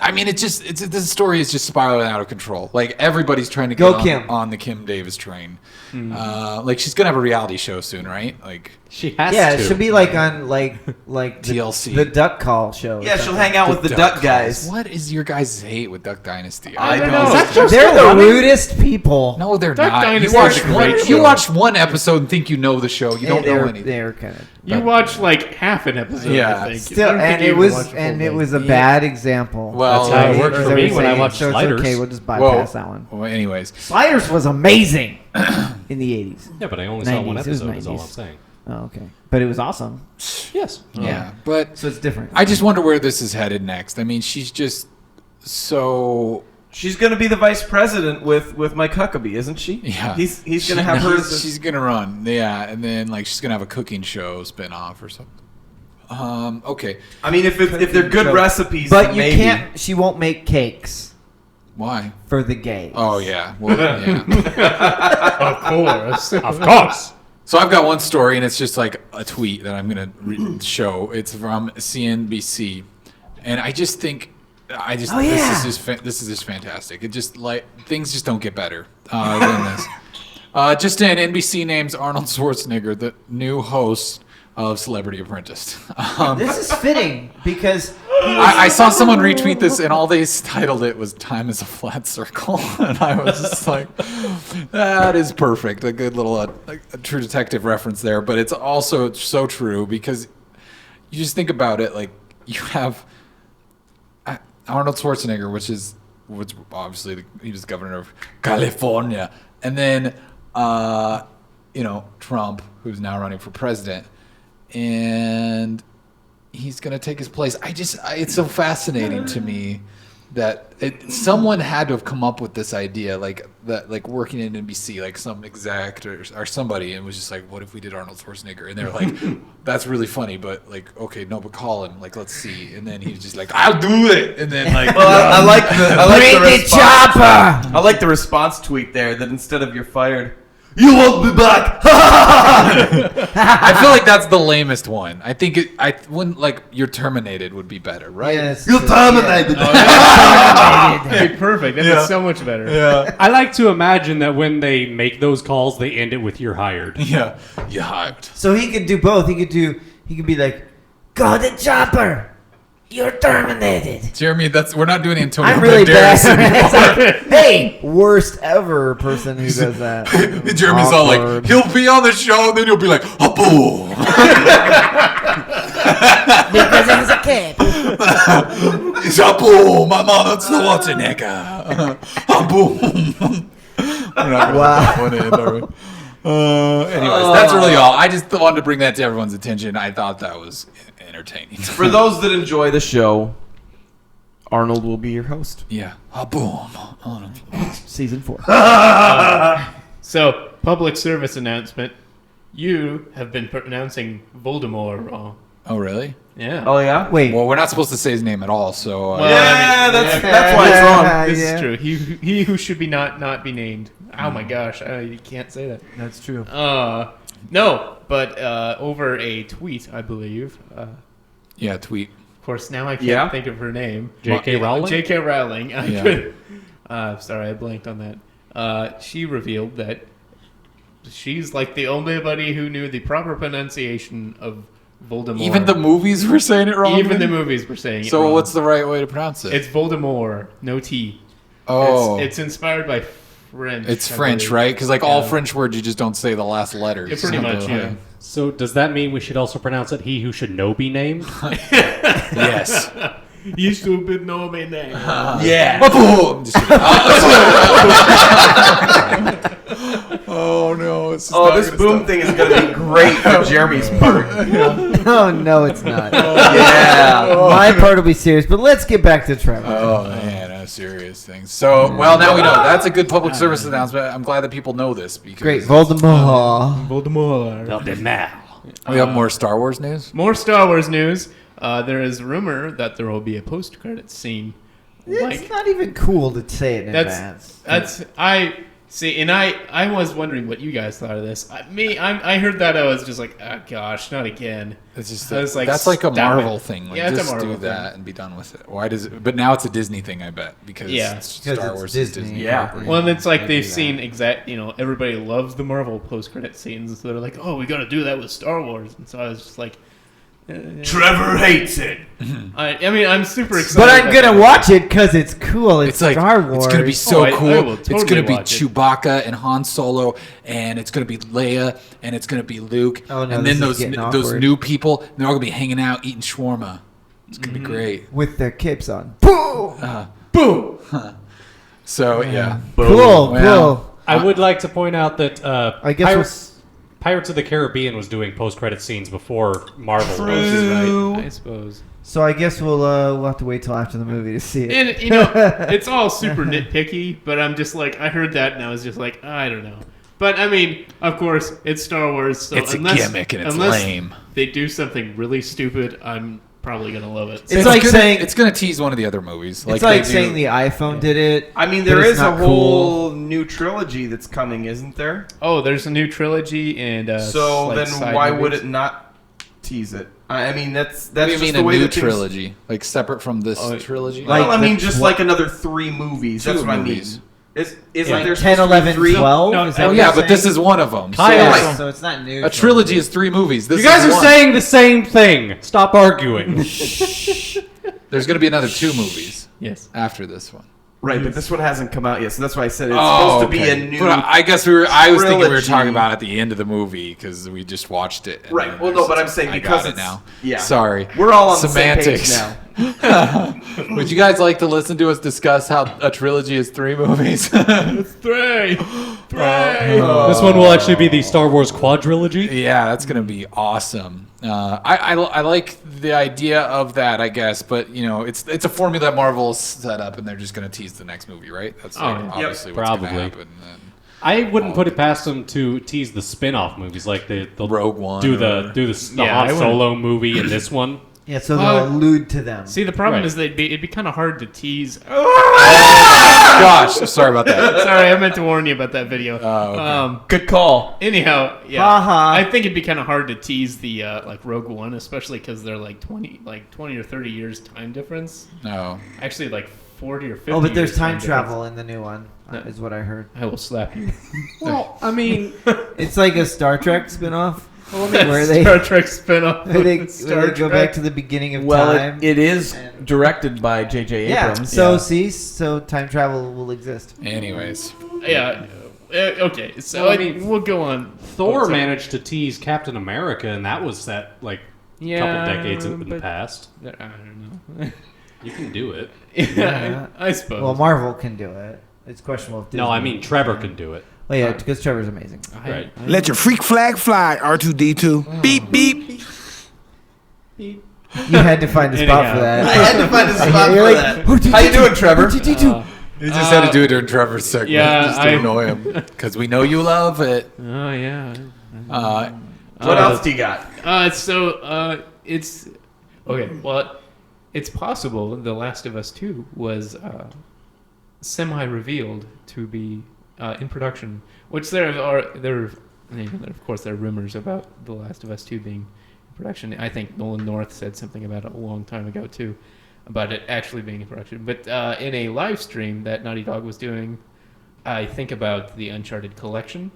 I mean, this story is just spiraling out of control. Like everybody's trying to Go get Kim. on the Kim Davis train. Like she's gonna have a reality show soon, right? Like She has Yeah, to. it should be like on like the, TLC. the Duck Call show. Yeah, she'll hang out with the Duck guys. What is your guys' hate with Duck Dynasty? I Is don't. that just They're the running? rudest people. No, they're Duck not. Dynasty You is watched a great one. show. You watched one episode and think you know the show. You don't know they're, anything. they're kind of You watched like half an episode, Yeah. I think. I still, don't think and you it even was watched the and full it thing. was a bad example. Well, That's how it uh, worked As for I me was when I saying, watched so it's Sliders. okay, we'll just bypass that one. Well, anyways, Sliders was amazing in the 80s. Yeah, but I only saw one 90s, it was episode. Is all I'm 90s. saying. Oh, okay. But it was awesome. Yes. yeah, but So it's different. I just wonder where this is headed next. I mean, she's just so. She's gonna be the vice president with Mike Huckabee, isn't she? Yeah, He's gonna have her. as a- She's gonna run. Yeah, and then like she's gonna have a cooking show spin-off or something. Okay. I mean, if they're good recipes, but then you maybe. can't. She won't make cakes Why? for the gays. Oh yeah. Well, yeah. Of course. Of course. So I've got one story, and it's just like a tweet that I'm gonna show. It's from CNBC, and I just think, this is just fantastic. It just like things just don't get better than this. Just in, NBC names Arnold Schwarzenegger the new host of Celebrity Apprentice. This is fitting because I saw someone retweet this, and all they titled it was "Time is a flat circle," and I was just like, "That is perfect." A good little a True Detective reference there, but it's also so true because you just think about it. Like you have Arnold Schwarzenegger, which is was obviously he was governor of California, and then Trump, who's now running for president, and he's gonna take his place. It's so fascinating to me that someone had to have come up with this idea, like working in NBC, like some exec or somebody, and was just like, what if we did Arnold Schwarzenegger? And they're like, that's really funny, but like, okay, no, but call him, like, let's see. And then he's just like, I'll do it. And then like, I like the response. chopper. I like the response tweet there that instead of "you're fired," "you won't be back." I feel like that's the lamest one. I think wouldn't like "you're terminated" would be better, right? Yes. You're terminated. Hey, perfect. That's so much better. Yeah. I like to imagine that when they make those calls, they end it with "you're hired." Yeah. You hyped. So he could do both. He could be like, "Go the chopper. You're terminated." Jeremy, we're not doing Antonio I'm really Banderas bad. anymore. It's like, hey, worst ever person who does that. Jeremy's all like, Awkward. he'll be on the show, and then he'll be like, oh, boom. Because it was a kid. It's a boom. My mom, that's the Schwarzenegger. A boom. We're not Wow. going to put that one in, are we? Anyways, that's really all. I just wanted to bring that to everyone's attention. I thought that was entertaining. For those that enjoy the show, Arnold will be your host. Yeah. A boom. Season 4. So, public service announcement. You have been pronouncing Voldemort wrong. Oh, really? Yeah. Oh yeah. Wait. Well, we're not supposed to say his name at all, so... Well, Yeah, I mean, that's why it's wrong. This yeah. is true. He who should be not be named. Oh my gosh, you can't say that. That's true. No, but over a tweet, I believe. yeah, tweet. Of course, now I can't Yeah. think of her name. J.K. Rowling? J.K. Rowling. Yeah. Sorry, I blanked on that. She revealed that she's like the only buddy who knew the proper pronunciation of Voldemort. Even the movies were saying it wrong? Even the movies were saying it So wrong. what's the right way to pronounce it? It's Voldemort, no T. Oh. It's inspired by French. It's I French, believe. right? Because like all Yeah. French words, you just don't say the last letters. Yeah, pretty much, yeah. So does that mean we should also pronounce it "he who should know be named"? Yes. You stupid know me name. Yeah. Boom! Just kidding. Oh no! It's just Oh, not this gonna boom stop. thing is gonna be great for Jeremy's part. Oh, no, it's not. Yeah. My part will be serious, but let's get back to Trevor. Oh man, serious things. So, well, now we know. That's a good public service announcement. I'm glad that people know this because Great. Voldemort. Voldemort. we have more Star Wars news. More Star Wars news. There is rumor that there will be a post-credits scene. It's not even cool to say it in advance. I see, and I was wondering what you guys thought of this. I heard that, I was just like, oh gosh, not again. It's just I was like, that's like a stop Marvel it. thing. Like, Yeah, it's a just Marvel do that thing. and be done with it. Why does it? But now it's a Disney thing, I bet, because Yeah. Star Because Wars it's is Disney. Disney. Yeah. property. Well, and it's like I they've do that. seen everybody loves the Marvel post-credit scenes, so they're like, oh, we got to do that with Star Wars, and so I was just like, Trevor hates it. I mean, I'm super excited. But I'm about going to that. watch it because it's cool. It's It's like Star Wars. it's gonna be so Oh, I cool. will It's totally gonna be watch it. Chewbacca and Han Solo, and it's gonna be Leia, and it's gonna be Luke, Oh, no, and this then is getting those awkward. new people. They're all gonna be hanging out eating shawarma. It's gonna Mm-hmm. be great. With their capes on. Boom! Boom! So yeah, Cool, Well, cool. I would like to point out that I guess Pirates of the Caribbean was doing post-credit scenes before Marvel was. Right, I suppose. So I guess we'll have to wait till after the movie to see it. And, it's all super nitpicky, but I'm just like, I heard that and I was just like, I don't know. But, I mean, of course, it's Star Wars, so It's a gimmick and it's unless lame. they do something really stupid, I'm probably going to love it. It's like saying it's gonna tease one of the other movies. it's they like do- saying the iPhone did it. I mean, but there it's is a not whole new trilogy that's coming, isn't there? Oh, there's a new trilogy and So like, then side why movies. would it not tease it? I mean, that's What do you just mean the a way new that things- trilogy, like separate from this trilogy? Like Well, I mean, the just tw- like another 3 movies. That's Two what movies. I mean. Isn't Yeah. there 10, supposed to be 11, 3? 12? No, Is that Oh what yeah, you're but this saying? is one of them. So, Kyle. like, So it's not new. a trilogy is 3 movies. This You guys is are one. saying the same thing. Stop arguing. There's gonna be another 2 movies Yes. after this one. Right, but this one hasn't come out yet, so that's why I said it's Oh, supposed to be okay. a new. But I guess I was thinking we were trilogy. talking about at the end of the movie because we just watched it. and Right. then Well, no, there's- but I'm saying I because got it it's now. Yeah. Sorry. We're all on Semantics. the same page now. Would you guys like to listen to us discuss how a trilogy is 3 movies? It's 3. This one will actually be the Star Wars quadrilogy. Yeah, that's gonna be awesome. I like the idea of that, I guess, but it's a formula that Marvel's set up, and they're just gonna tease the next movie, right? That's obviously what's probably. gonna happen. And I wouldn't put it past them to tease the spin-off movies, like the Rogue One do or- the Yeah, I Han wouldn't- Solo movie and this one. Yeah, so they'll allude to them. See, the problem Right. is it'd be kind of hard to tease. Gosh, sorry about that. Sorry, I meant to warn you about that video. Okay. Good call. Anyhow, yeah, Ha-ha. I think it'd be kind of hard to tease the like Rogue One, especially because they're like 20 or 30 years time difference. No. Actually, like 40 or 50. Oh, but there's years time difference. travel in the new one, is what I heard. I will slap you. Well, I mean, It's like a Star Trek spinoff, where they Star Trek spinoff. where they Star go back to the beginning of Well, time. it is directed by J.J. yeah. Abrams. So time travel will exist. Anyways, Yeah. Okay. So Well, I mean, we'll go on. Thor sorry. managed to tease Captain America, and that was set like a couple decades in the but- past. I don't know. You can do it. Yeah, I suppose. Well, Marvel can do it. It's questionable if Disney. No, I mean Trevor can do it. Well, yeah, because Trevor's amazing. Right. Let your freak flag fly, R2D2. Beep, beep. You had to find a spot for that. I had to find a spot You're for like, that. How you doing, Trevor? you just had to do it during Trevor's segment just to I- annoy him because we know you love it. Oh yeah. What else do you got? It's okay. Well, it's possible The Last of Us 2 was semi-revealed to be in production, which there of course there are rumors about The Last of Us 2 being in production. I think Nolan North said something about it a long time ago too, about it actually being in production. But in a live stream that Naughty Dog was doing, I think about the Uncharted collection.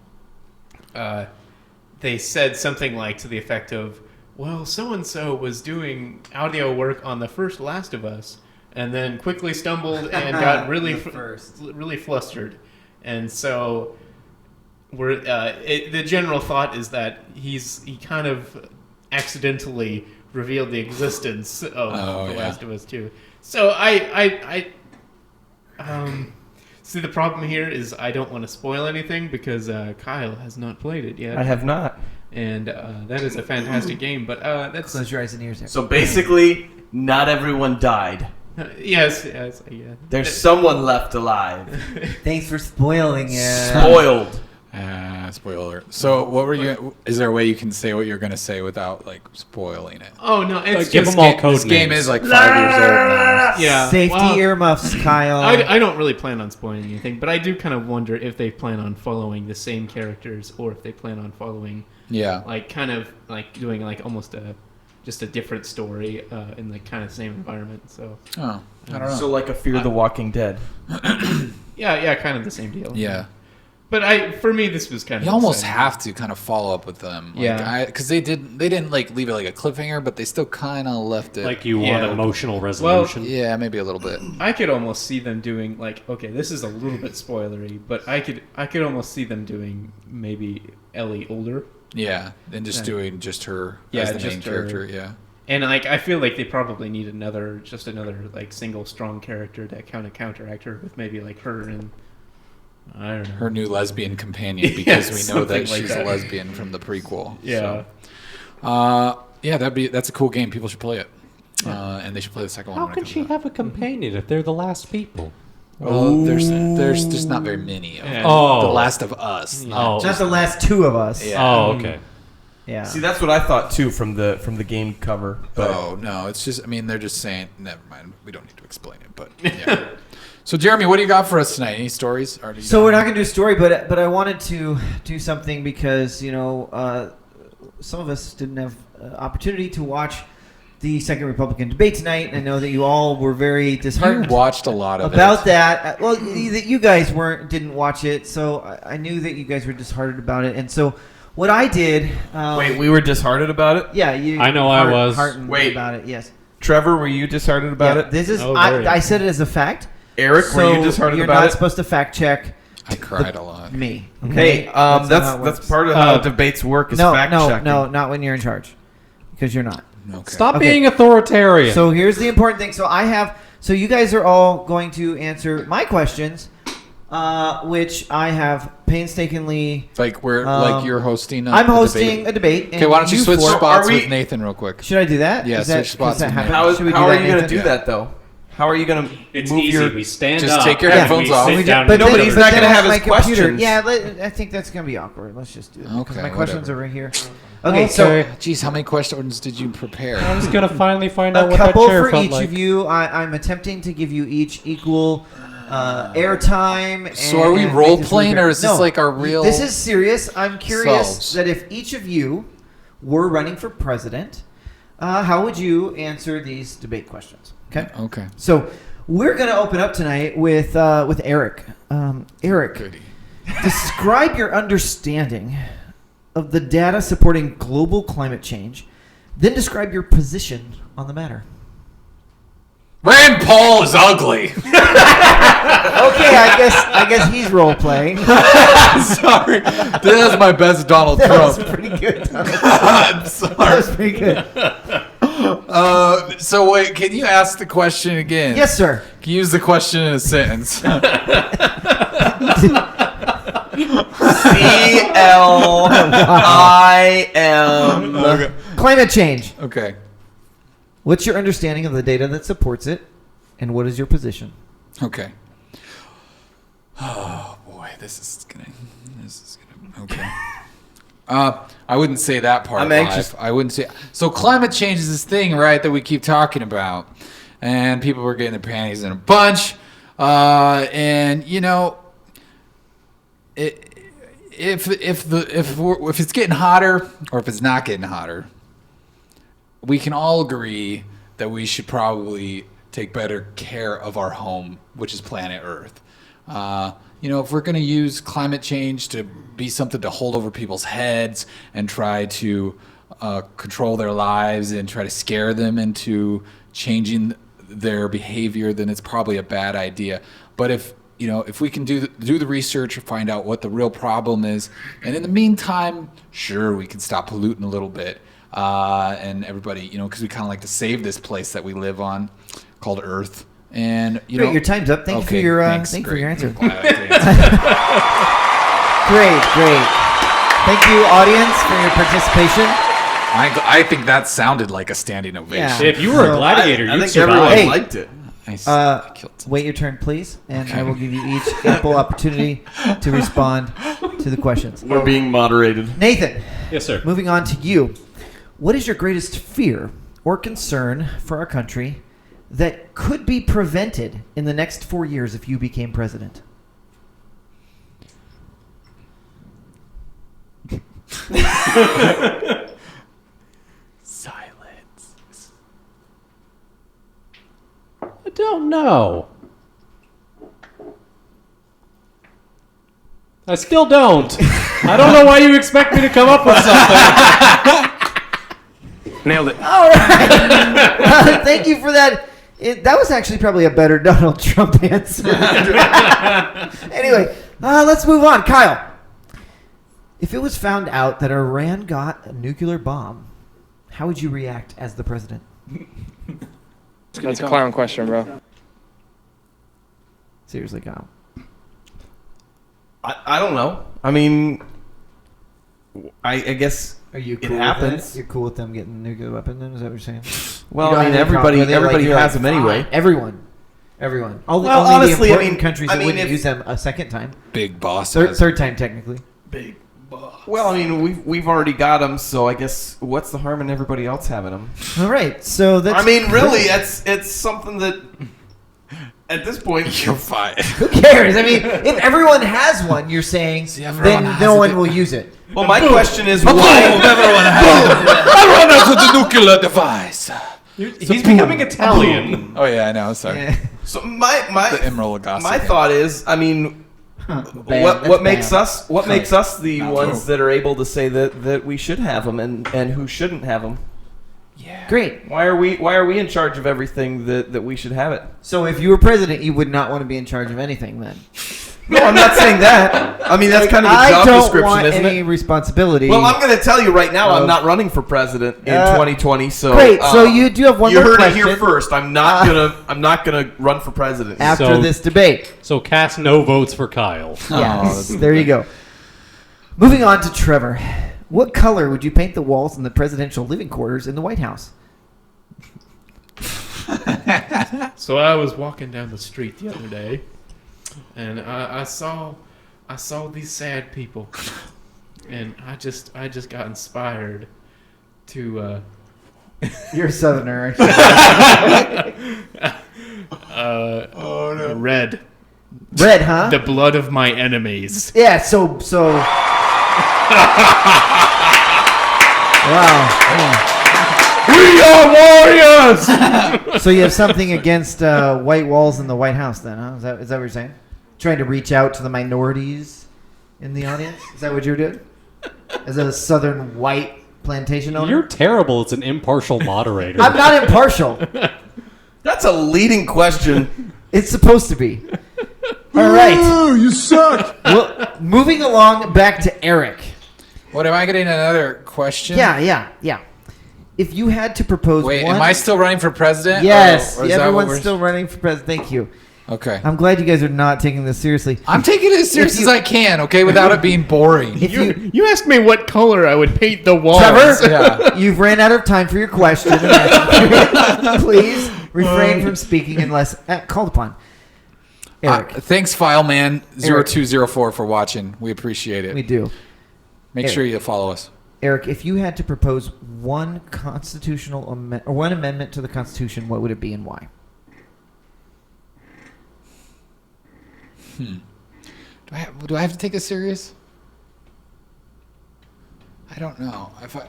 They said something like to the effect of, well, so-and-so was doing audio work on the first Last of Us and then quickly stumbled and got really flustered. And so the general thought is that he kind of accidentally revealed the existence of The Last of Us 2. So I see, the problem here is I don't want to spoil anything because Kyle has not played it yet. I have not. And that is a fantastic game, but that's... Close your eyes and ears. So basically, not everyone died. yes, yeah. There's someone left alive. Thanks for spoiling it. Spoiled. Spoiler. So, what were you? Is there a way you can say what you're going to say without like spoiling it? Oh no, it's Give just... them all code This game names. is like 5 years old now. Yeah. Safety well, earmuffs, Kyle. I don't really plan on spoiling anything, but I do kind of wonder if they plan on following the same characters or if they plan on following, Yeah. like, kind of like doing like almost just a different story in the kind of same environment. So Oh, I don't know. So like a Fear the Walking Dead. yeah, kind of the same deal. Yeah. But for me, this was kind of You almost exciting. have to kind of follow up with them. Like, Yeah. because they didn't like leave it like a cliffhanger, but they still kind of left it. Like you want Yeah. emotional resolution. yeah, maybe a little bit. I could almost see them doing like, okay, this is a little bit spoilery, but I could almost see them doing maybe Ellie older. Yeah, and just Yeah. doing just her Yeah, as the just main her. character. Yeah. And like I feel like they probably need another like single strong character to kind of counteract her with maybe like her and I don't know. Her new lesbian companion because we know something that like she's that. a lesbian from the prequel. Yeah. So. Yeah, that's a cool game. People should play it, and they should play the second one. How when it can comes she out. have a companion if they're the last people? Well, there's just not very many. Of Yeah. them. Oh. The Last of Us. Oh. Just the last two of us. Yeah. Oh, okay. Yeah. See, that's what I thought too from the game cover. But Oh no, it's just. I mean, they're just saying. Never mind. We don't need to explain it. But yeah. So Jeremy, what do you got for us tonight? Any stories? Or do you So we're not going to do a story, but I wanted to do something because some of us didn't have opportunity to watch the Second Republican debate tonight. And I know that you all were very You disheartened watched a lot of about it. that. Well, that you guys didn't watch it, so I knew that you guys were disheartened about it. And so what I did. wait, we were disheartened about it. Yeah, you. I know I was. Heartened Wait. about it. Yes. Trevor, were you disheartened about Yeah, it? This is. Oh, very. I said it as a fact. Eric, So were you disheartened you're about not it? supposed to fact check I cried a lot. me. Hey, Okay. Not how it that's works. part of how debates work is fact checking. No, not when you're in charge, because you're not. Okay. Stop Okay. being authoritarian. So here's the important thing. So I have. So you guys are all going to answer my questions, which I have painstakingly. Like you're hosting. I'm hosting a debate. Okay, why don't you switch four- spots with Nathan real quick? Should I do that? Yeah, Is that, switch spots does that with happen? Nathan. Should we How are that, you going to Nathan? do that though? How are you going to It's move easy. your? We stand Just up. take your and headphones we off. sit down But No, but then- he's but not then gonna on have my his computer- questions. Yeah, I think that's going to be awkward. Let's just do it. Because Okay, my questions whatever. are right here. Okay, so Okay. Geez, how many questions did you prepare? I'm just gonna finally find out a what that couple chair for felt each like. of you. I'm attempting to give you each equal airtime. So are we and role make this playing, really or is this fair. like our real? This is serious. I'm curious selves? that if each of you were running for president, how would you answer these debate questions? Okay. Okay. So we're going to open up tonight with Eric. Eric, Goody. describe your understanding of the data supporting global climate change. Then describe your position on the matter. Rand Paul is ugly. Okay, I guess he's role playing. Sorry, that's my best Donald That was Trump. pretty good. Thomas. I'm That sorry. was pretty good. So wait, can you ask the question again? Yes, sir. Can you use the question in a sentence? CLIM. Okay. Climate change. Okay. What's your understanding of the data that supports it, and what is your position? Okay. Oh boy, this is gonna. Okay. I wouldn't say that part. I'm anxious. Live. I wouldn't say. So climate change is this thing, right, that we keep talking about, and people were getting their panties in a bunch, and you know, if it's getting hotter or if it's not getting hotter, we can all agree that we should probably take better care of our home, which is planet Earth. You know, if we're going to use climate change to be something to hold over people's heads and try to control their lives and try to scare them into changing their behavior, then it's probably a bad idea. But if we can do the research or find out what the real problem is, and in the meantime, sure, we can stop polluting a little bit. And everybody, because we kind of like to save this place that we live on called Earth. And Great, your time's up. Thank you for your answer. Glad I did. Great. Thank you, audience, for your participation. I think that sounded like a standing ovation. Yeah. If you were a So, gladiator, I you'd think survive. everyone Hey. liked it. I killed it. Wait your turn, please, and I will give you each ample opportunity to respond to the questions. We're being moderated. Nathan, Yes, sir. moving on to you. What is your greatest fear or concern for our country that could be prevented in the next 4 years if you became president? Silence. I don't know. I still don't. I don't know why you expect me to come up with something. Nailed it. All right. Thank you for that. That was actually probably a better Donald Trump answer. Anyway, let's move on. Kyle, if it was found out that Iran got a nuclear bomb, how would you react as the president? That's a clown question, bro. Seriously, Kyle. I don't know. I mean, I guess Are you It cool happens. with that? You're cool with them getting a nuclear weapon then? Is that what you're saying? well, You don't I mean, have any problem everybody with it? everybody You're has like, them anyway. fine. Everyone. Only Well, the honestly, I important mean- countries I that mean, wouldn't if- use them a second time. Big boss. Third time, technically. Big boss. Well, I mean, we've already got them, so I guess what's the harm in everybody else having them? All right, so that's... I mean, really, it's something that at this point You're fine. Who cares? I mean, if everyone has one, you're saying, everyone then has no it. one will use it. Well, my question is Boom! why? Everyone has I run out of the nuclear device. He's becoming Italian. Oh yeah, I know. Sorry. Yeah. So my The Emerald Lagasse my again. thought is, I mean, Bam, what that's makes bam. us the Not ones true. that are able to say that we should have them and who shouldn't have them? Yeah. Great. Why are we in charge of everything that we should have it? So if you were president, you would not want to be in charge of anything then. No, I'm not saying that. I mean, that's kind of the I job don't description, want isn't any it? responsibility. Well, I'm going to tell you right now, I'm not running for president in 2020. So great. So you do have one you more heard question. it here first. I'm not gonna run for president. After this debate. So cast no votes for Kyle. Yes, there you go. Moving on to Trevor. What color would you paint the walls in the presidential living quarters in the White House? So I was walking down the street the other day, and I saw these sad people, and I just got inspired to. You're a Southerner. Red. Red, huh? The blood of my enemies. Yeah. So. Wow. We are warriors. So you have something against white walls in the White House, then, huh? Is that what you're saying? Trying to reach out to the minorities in the audience? Is that what you're doing? As a Southern white plantation owner? You're terrible as an impartial moderator. I'm not impartial. That's a leading question. It's supposed to be. All right. Oh, you suck. Well, moving along back to Eric. What, am I getting another question? Yeah. If you had to propose Wait, one... am I still running for president? Yes. Or is that what Everyone's we're- still running for president. Thank you. Okay. I'm glad you guys are not taking this seriously. I'm taking it as serious as I can, okay, without it being boring. If You asked me what color I would paint the walls. Trevor, Yeah. you've ran out of time for your question. Please refrain from speaking unless called upon. Eric, Thanks, Fileman0204 for watching. We appreciate it. we do. Make sure you follow us. Eric, if you had to propose one constitutional or one amendment to the Constitution, what would it be and why? Do I have to take this serious? I don't know. If I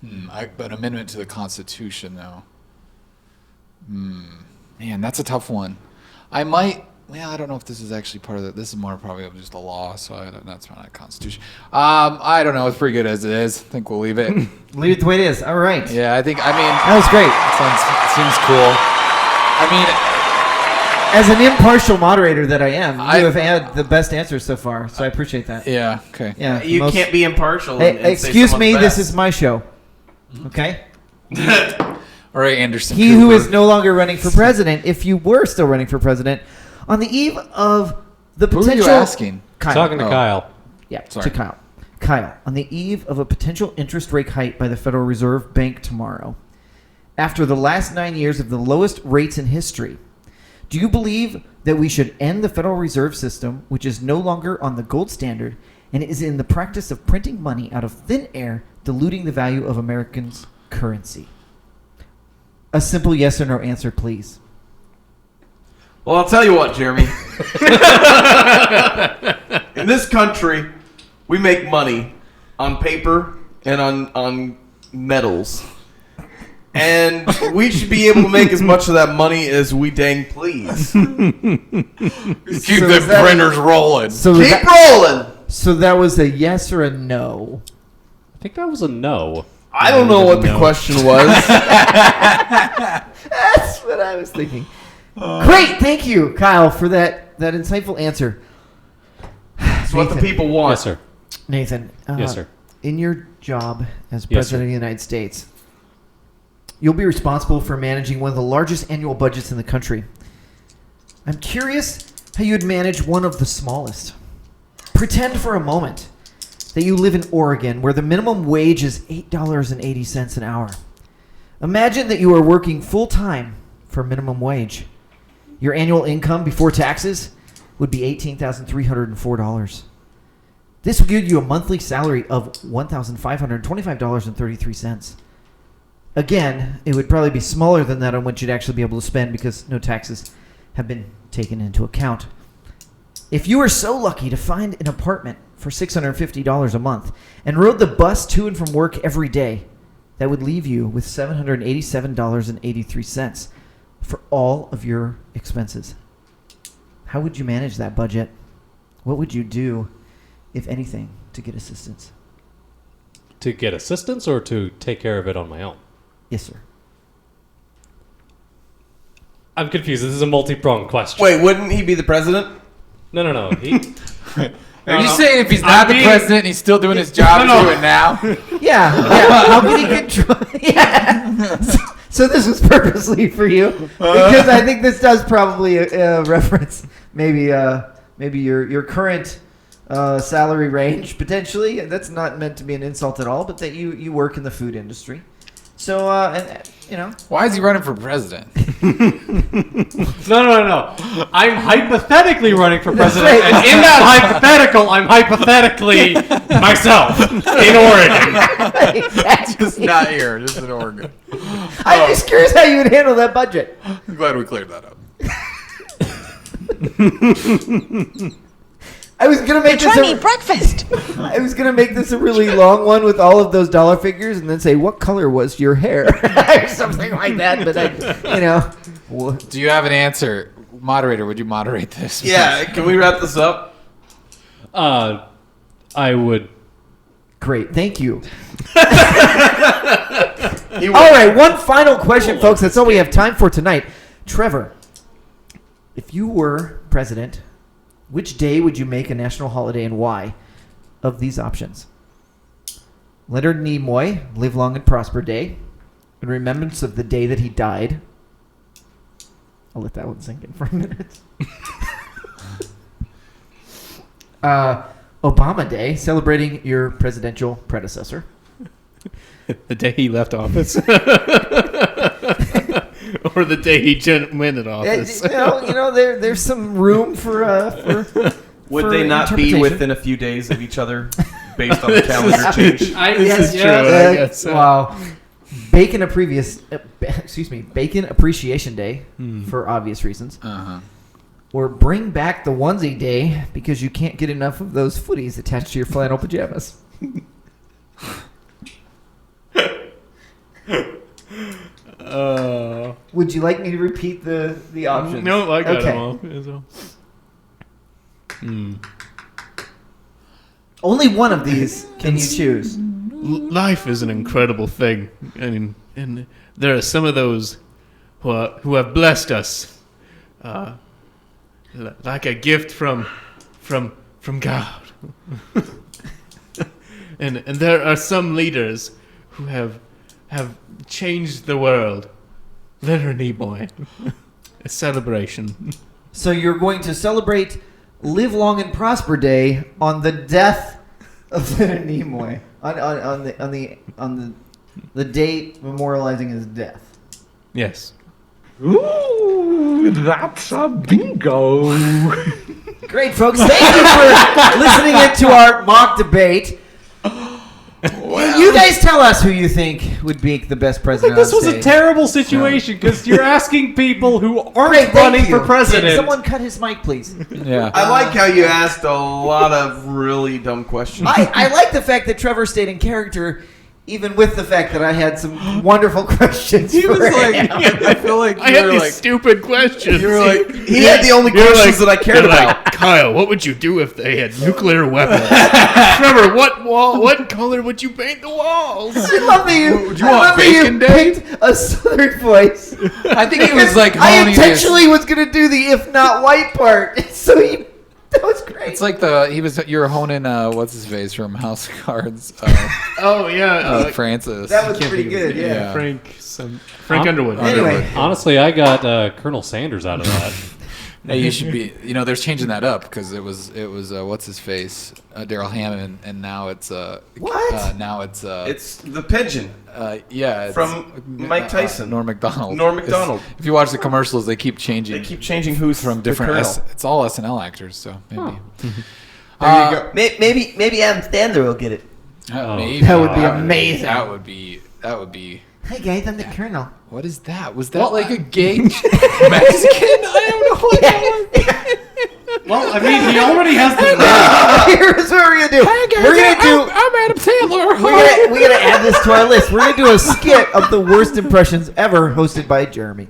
an amendment to the Constitution, though. Man, that's a tough one. I might. Well, I don't know if this is actually part of the. This is more probably of just a law, so that's not a Constitution. I don't know. It's pretty good as it is. I think we'll leave it. Leave it the way it is. All right. Yeah, I mean, That was great. seems cool. I mean, As an impartial moderator that I am, I- you have had the best answers so far, so I appreciate that. yeah, okay. Yeah. You most- can't be impartial. Hey, and say excuse someone's me, this best. is my show. Okay? All right, Anderson. He who Cooper. is no longer running for president, if you were still running for president, on the eve of the Who are potential... you asking? Kyle. Talking to Oh. Kyle. Yeah, Sorry. to Kyle. Kyle, on the eve of a potential interest rate hike by the Federal Reserve Bank tomorrow, after the last 9 years of the lowest rates in history, do you believe that we should end the Federal Reserve System, which is no longer on the gold standard and is in the practice of printing money out of thin air, diluting the value of Americans' currency? A simple yes or no answer, please. Well, I'll tell you what, Jeremy. In this country, we make money on paper and on metals. And we should be able to make as much of that money as we dang please. Keep So the is that- printers rolling. So Keep that, rolling. so that was a yes or a no. I think that was a no. I don't know what the No. question was. That's what I was thinking. Great, thank you, Kyle, for that insightful answer. It's what the people want. Yes, sir. Nathan, Yes, sir. in your job as Yes, President of the United States, you'll be responsible for managing one of the largest annual budgets in the country. I'm curious how you'd manage one of the smallest. Pretend for a moment that you live in Oregon, where the minimum wage is $8.80 an hour. Imagine that you are working full-time for minimum wage. Your annual income before taxes would be $18,304. This would give you a monthly salary of $1,525.33. Again, it would probably be smaller than that on what you'd actually be able to spend because no taxes have been taken into account. If you were so lucky to find an apartment for $650 a month and rode the bus to and from work every day, that would leave you with $787.83 for all of your expenses. How would you manage that budget? What would you do, if anything, to get assistance? To get assistance or to take care of it on my own? Yes, sir. I'm confused. This is a multi-pronged question. Wait, wouldn't he be the president? No. Are you saying if he's not the president, he's still doing his job and doing it now? Yeah. How can he control? Yeah. So this was purposely for you because I think this does probably reference maybe your current salary range potentially. That's not meant to be an insult at all, but that you work in the food industry. So why is he running for president? No. I'm hypothetically running for president, and in that hypothetical, I'm hypothetically myself in Oregon. Exactly. Just not here, just in Oregon. I'm just curious how you would handle that budget. I'm glad we cleared that up. I was gonna make breakfast. I was gonna make this a really long one with all of those dollar figures, and then say, "What color was your hair?" or something like that. But Do you have an answer, moderator? Would you moderate this? Yeah, can we wrap this up? I would. Great, thank you. All right, one final question, folks. That's all we have time for tonight. Trevor, if you were president, which day would you make a national holiday and why? Of these options: Leonard Nimoy, Live Long and Prosper Day, in remembrance of the day that he died. I'll let that one sink in for a minute. Obama Day, celebrating your presidential predecessor. The day he left office. Or the day he went in office. There's some room for Would they not be interpretation. within a few days of each other based on the calendar change? This is true. I guess so. Wow. Bacon Appreciation Day for obvious reasons. Uh-huh. Or bring back the onesie day because you can't get enough of those footies attached to your flannel pajamas. Would you like me to repeat the options? No, I got Okay. them all. Only one of these can you choose. Life is an incredible thing. I mean, and there are some of those who have blessed us, like a gift from God. and there are some leaders who have changed the world. Leonard Nimoy. A celebration. So you're going to celebrate Live Long and Prosper Day on the death of Leonard Nimoy on the date memorializing his death. Yes. Ooh, that's a bingo. Great, folks. Thank you for listening into our mock debate. You guys tell us who you think would be the best president. This was a terrible situation because you're asking people who aren't Great, thank running you. for president. Can someone cut his mic, please. Yeah. I like how you asked a lot of really dumb questions. I like the fact that Trevor stayed in character, even with the fact that I had some wonderful questions. He was for like, him. I feel like I had these stupid questions. you were like, He had the only questions that I cared about. Kyle, what would you do if they had nuclear weapons? Trevor, what color would you paint the walls? I love that you. Do you want Bacon Day? Picked a southern voice. I think he was like I honing his- intentionally was gonna do the if not white part, so that was great. It's like you were honing what's his face from House of Cards, Oh yeah, Francis. That was pretty good. Yeah. Frank Underwood. Anyway, Honestly, I got Colonel Sanders out of that. Hey, you should be. They're changing that up because it was what's his face, Daryl Hammond, and now it's What? now it's It's the pigeon. yeah, it's, From Mike Tyson. Norm Macdonald. Norm Macdonald. If you watch the commercials, they keep changing. They keep changing who's from the different. colonel. It's all SNL actors, so maybe. There you go. Maybe Adam Sandler will get it. Maybe That would be amazing. That would be. Hey guys, I'm the Colonel. What is that? Was that like a gay Mexican? I don't know what that was. Well, I mean, he already has the name. Here's what we're gonna do. Hey guys, We're gonna do. I'm Adam Sandler. We gotta add this to our list. We're gonna do a skit of the worst impressions ever, hosted by Jeremy.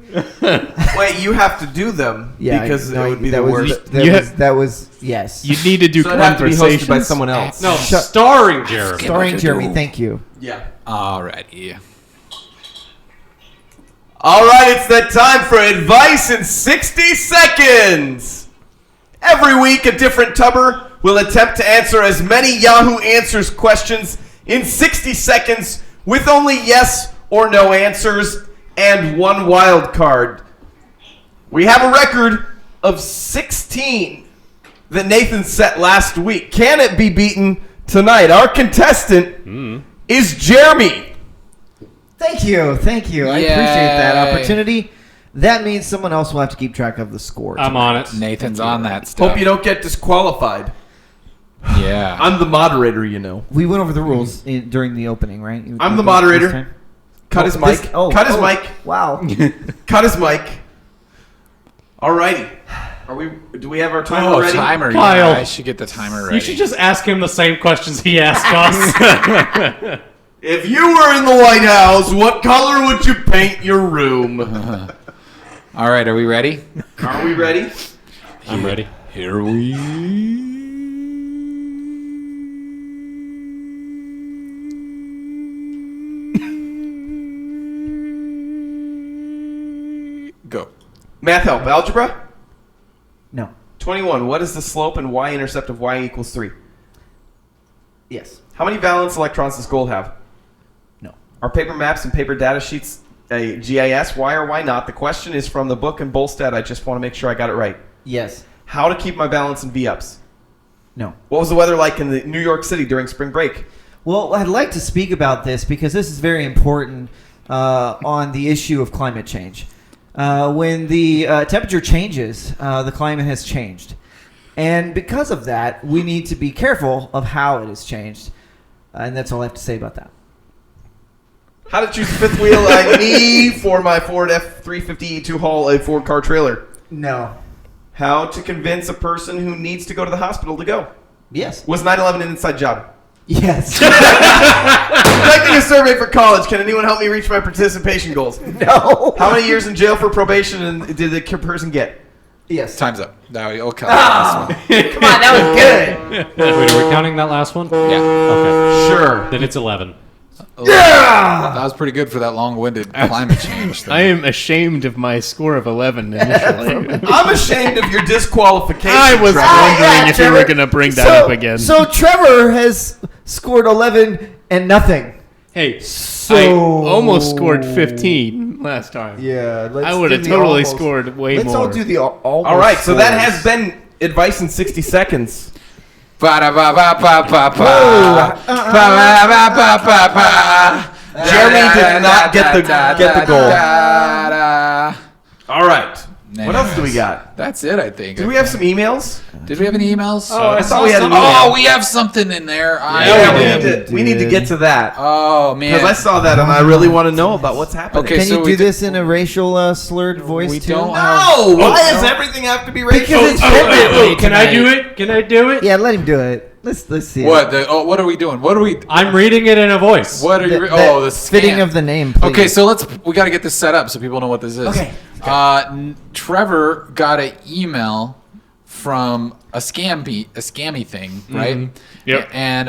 Wait, you have to do them because it would be the worst. That was yes. You need to do So it'd have to be conversations hosted by someone else. No, starring Jeremy. Starring Jeremy. Thank you. Yeah. Alrighty. All right, it's that time for advice in 60 seconds. Every week, a different tubber will attempt to answer as many Yahoo Answers questions in 60 seconds with only yes or no answers and one wild card. We have a record of 16 that Nathan set last week. Can it be beaten tonight? Our contestant is Jeremy. Thank you. I appreciate that opportunity. That means someone else will have to keep track of the score. I'm on it. Nathan's on that stuff. Hope you don't get disqualified. Yeah. I'm the moderator, you know. We went over the rules during the opening, right? I'm the moderator. Cut his mic. Cut his mic. Wow. Cut his mic. Alrighty. Do we have our timer ready? Timer. Kyle. Yeah, I should get the timer ready. You should just ask him the same questions he asked us. If you were in the White House, what color would you paint your room? All right, are we ready? Are we ready? I'm ready. Here we go. Math help. Algebra? No. 21. What is the slope and y-intercept of y equals 3? Yes. How many valence electrons does gold have? No. Are paper maps and paper data sheets a GIS? Why or why not? The question is from the book and Bolstad. I just want to make sure I got it right. Yes. How to keep my balance in V-ups? No. What was the weather like in New York City during spring break? Well, I'd like to speak about this because this is very important on the issue of climate change. When the temperature changes, the climate has changed. And because of that, we need to be careful of how it has changed. And that's all I have to say about that. How to choose the fifth wheel I need for my Ford F-350 to haul a Ford car trailer? No. How to convince a person who needs to go to the hospital to go? Yes. Was 9/11 an inside job? Yes. Conducting a survey for college. Can anyone help me reach my participation goals? No. How many years in jail for probation did the person get? Yes. Time's up. Now we'll count Come on, that was good. Wait, are we counting that last one? Yeah. Okay. Sure. Then it's 11. Yeah! That was pretty good for that long-winded climate change thing. I am ashamed of my score of 11 initially. I'm ashamed of your disqualification. I was Trevor. wondering if you were going to bring that up again. So Trevor has scored 11 and nothing. Hey, So I almost scored 15 last time. Yeah, I would have totally scored way Let's more. all do the almost. All right, so that has been advice in 60 seconds. Jeremy did not get the goal. All right. What else do we got? That's it, I think. Do we have some emails? Did we have any emails? Oh, I thought we had an email. Oh, we have something in there. We need to get to that. Oh, man. Because I saw that and I really want to know about what's happening. Okay, Can so you we do this in a racial slurred voice we too? don't No! Why does everything have to be racial? Because it's Can I do it? Can I do it? Yeah, let him do it. Let's see. What? What are we doing? What are we? I'm reading it in a voice. What are you? The fitting scam. of the name. Please. Okay, so we got to get this set up so people know what this is. Okay. Trevor got an email from a scammy thing, right? Yep. And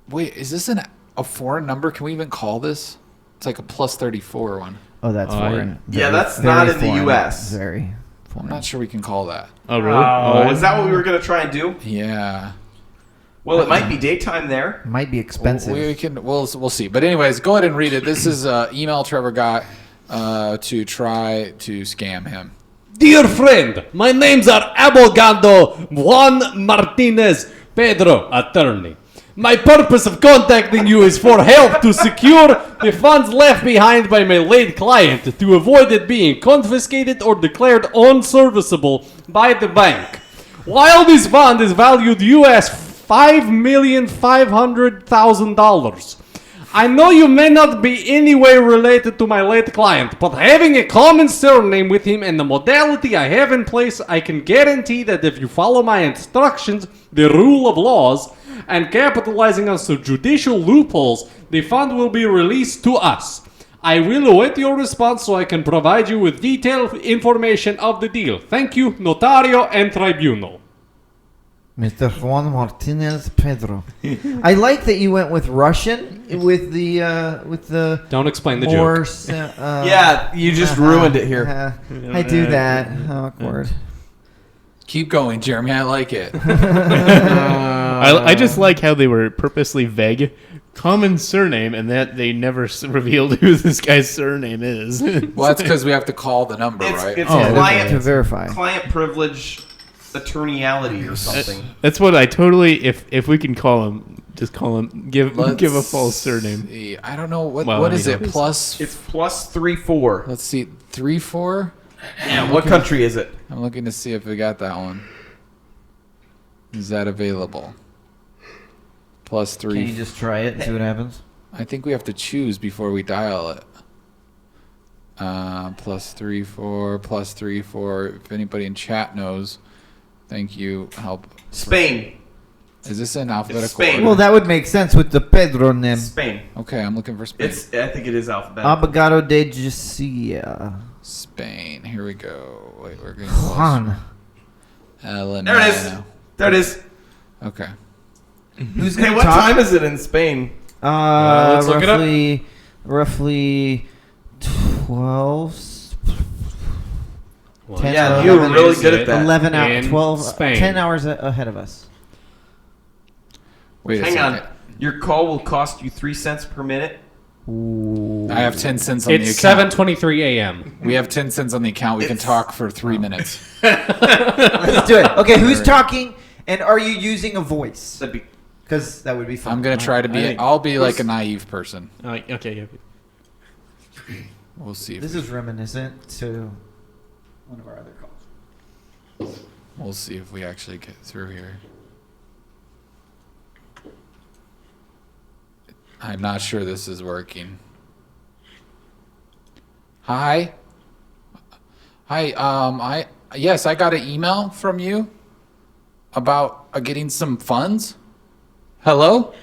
wait, is this a foreign number? Can we even call this? It's like a +34 one. Oh, that's foreign. Yeah, that's Very not in the foreign. U.S. Very I'm foreign. not sure we can call that. Oh, really? Oh, is that what we were going to try and do? Yeah. Well, it might be daytime there. Might be expensive. We can. We'll see. But anyways, go ahead and read it. This is an email Trevor got to try to scam him. Dear friend, my names are Abogando Juan Martinez Pedro, attorney. My purpose of contacting you is for help to secure the funds left behind by my late client to avoid it being confiscated or declared unserviceable by the bank. While this fund is valued US $5,500,000. I know you may not be any way related to my late client, but having a common surname with him and the modality I have in place, I can guarantee that if you follow my instructions, the rule of laws, and capitalizing on some judicial loopholes, the fund will be released to us. I will await your response so I can provide you with detailed information of the deal. Thank you, Notario and Tribunal. Mr. Juan Martinez Pedro. I like that you went with Russian with the Don't explain the more. joke. Yeah, you just ruined it here. I do that. Awkward. Keep going, Jeremy. I like it. I just like how they were purposely vague. Common surname, and that they never revealed who this guy's surname is. Well, that's because we have to call the number, right? It's client to verify. Client privilege, attorneyality, or something. That's what I totally. If we can call him, just call him. Give a false surname. See. I don't know what is it. Plus. It's plus 3-4. Let's see, 3-4. Yeah. What country is it? I'm looking to see if we got that one. Is that available? Plus 3. Can you just try it and see what happens? I think we have to choose before we dial it. Plus 3-4, plus 3-4. If anybody in chat knows, thank you. Help. Spain. Is this in alphabetical Spain. order? Well, that would make sense with the Pedro name. Spain. Okay, I'm looking for Spain. I think it is alphabetical. Abogado de Justicia. Spain. Here we go. Wait, we're getting Juan. close. There it is. There it is. Okay. Who's Hey, gonna what talk? time is it in Spain? Let's look it up. Roughly 12. Well, 10 Yeah, or you were 11 really good at that. 11 out, in 12, Spain. 10 hours ahead of us. Wait a Hang second. on. Your call will cost you 3 cents per minute. I have 10 cents on It's the account. 7:23 a.m. We have 10 cents on the account. We can talk for 3 minutes. Let's do it. Okay, who's talking, and are you using a voice? That'd be Because that would be fun. I'm going to try to be... I'll be like a naive person. Okay. We'll see. This is reminiscent to one of our other calls. We'll see if we actually get through here. I'm not sure this is working. Hi. Yes, I got an email from you about getting some funds. Hello?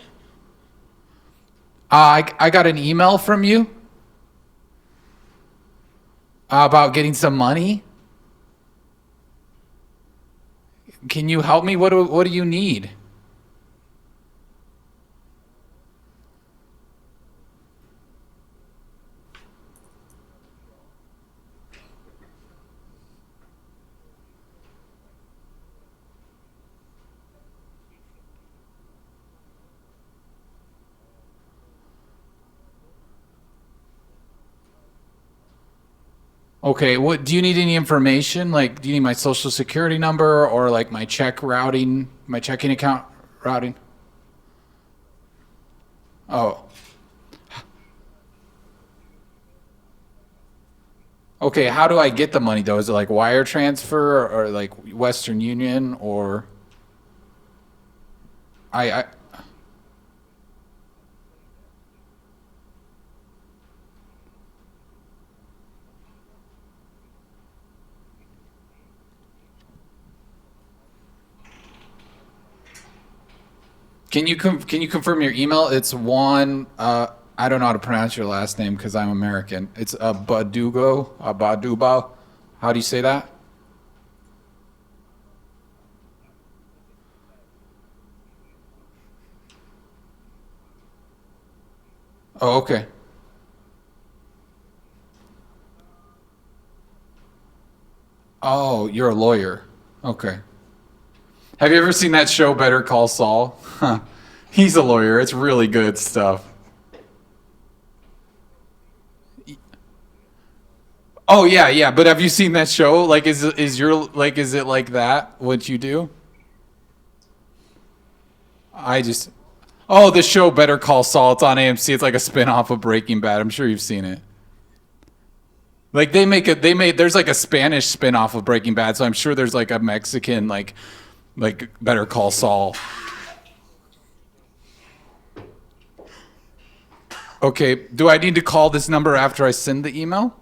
I got an email from you about getting some money. Can you help me? What do you need? Okay, what do you need any information? Like, do you need my social security number or like my check routing, my checking account routing? Oh. Okay, how do I get the money though? Is it like wire transfer or like Western Union or I Can you confirm your email? It's Juan. I don't know how to pronounce your last name because I'm American. It's Badubo. How do you say that? Oh, okay. Oh, you're a lawyer. Okay. Have you ever seen that show Better Call Saul? Huh. He's a lawyer. It's really good stuff. Oh yeah. But have you seen that show? Like, is it like that? What you do? The show Better Call Saul. It's on AMC. It's like a spin-off of Breaking Bad. I'm sure you've seen it. Like there's like a Spanish spin-off of Breaking Bad, so I'm sure there's like a Mexican like Better Call Saul. Okay, do I need to call this number after I send the email?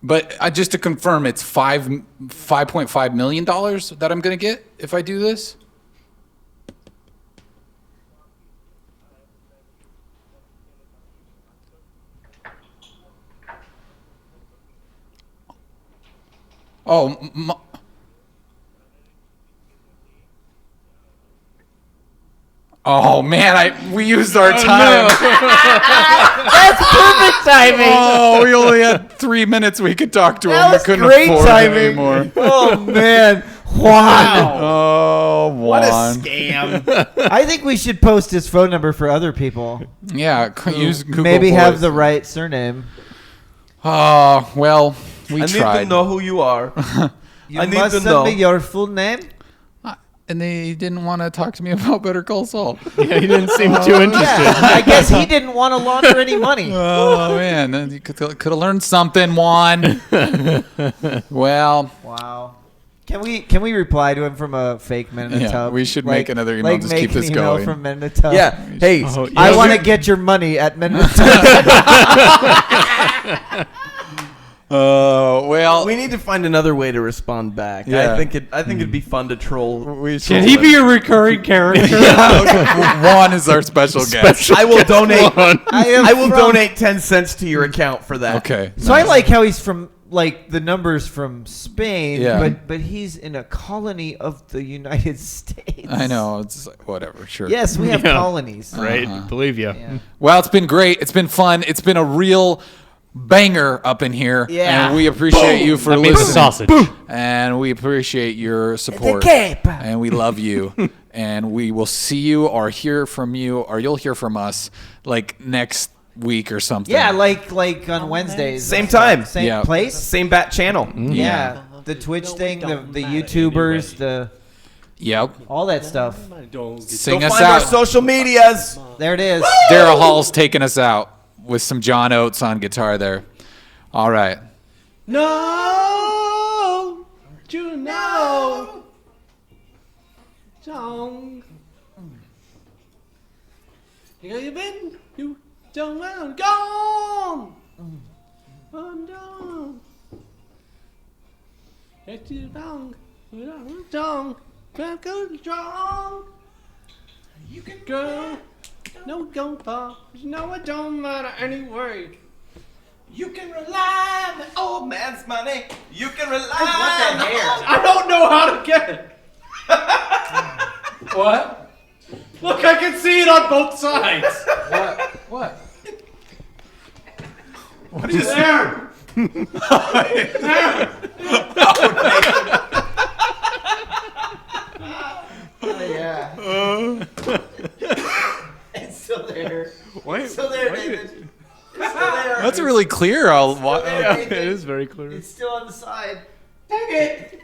But just to confirm, it's $5.5 million that I'm going to get if I do this? Oh man, we used our time. That's perfect timing. Oh, we only had 3 minutes we could talk to him. That We was couldn't great afford timing. it anymore. Oh man, Juan. Oh, Juan. What a scam. I think we should post his phone number for other people. Yeah, use Google Maybe have Voice. the right surname. Oh, well, we I need tried. to know who you are. You I need must to send know. me your full name. And they didn't want to talk to me about Better Call Saul. Yeah, he didn't seem too interested. Yeah, I guess he didn't want to launder any money. Oh, man. You could have learned something, Juan. Well, Wow. Can we reply to him from a fake Men in a Yeah, Tub? we should make another email, just make keep this an email going. from Men in a Tub. Yeah. Hey, Oh, yeah. I want to get your money at Men in a Tub. well, we need to find another way to respond back. Yeah. I think it'd be fun to troll. we should. Can he be a recurring character? Juan is our special guest. I will donate. I will from- donate 10 cents to your account for that. Okay. So I like how he's from like the numbers from Spain, Yeah. but he's in a colony of the United States. I know. It's like, whatever. Sure. Yes, we have Yeah. colonies. Right? Believe you. Yeah. Well, it's been great. It's been fun. It's been a real banger up in here. Yeah. And we appreciate you for That means listening. sausage. And we appreciate your support. cape. And we love you. And we will see you or hear from you or you'll hear from us like next week or something. Yeah, like on Wednesdays. Same time. Same Yeah. place. Same bat channel. Yeah. The Twitch thing, the YouTubers, Yep. all that stuff. Sing Go us find our out. social medias. There it is. Daryl Hall's taking us out with some John Oates on guitar there. All right. No, you know, song. Here you been, you don't want gone. Oh no, it's too long, strong, go strong. You can go, no go far. No, it don't matter anyway. You can rely on the old man's money. You can rely that on the hair. old. I don't know how to get it. What? Look, I can see it on both sides. What? What is there? Yeah. It's still there. Why? It's still there, David. It's still there. That's really clear. Yeah, it is very clear. It's still on the side. Dang it!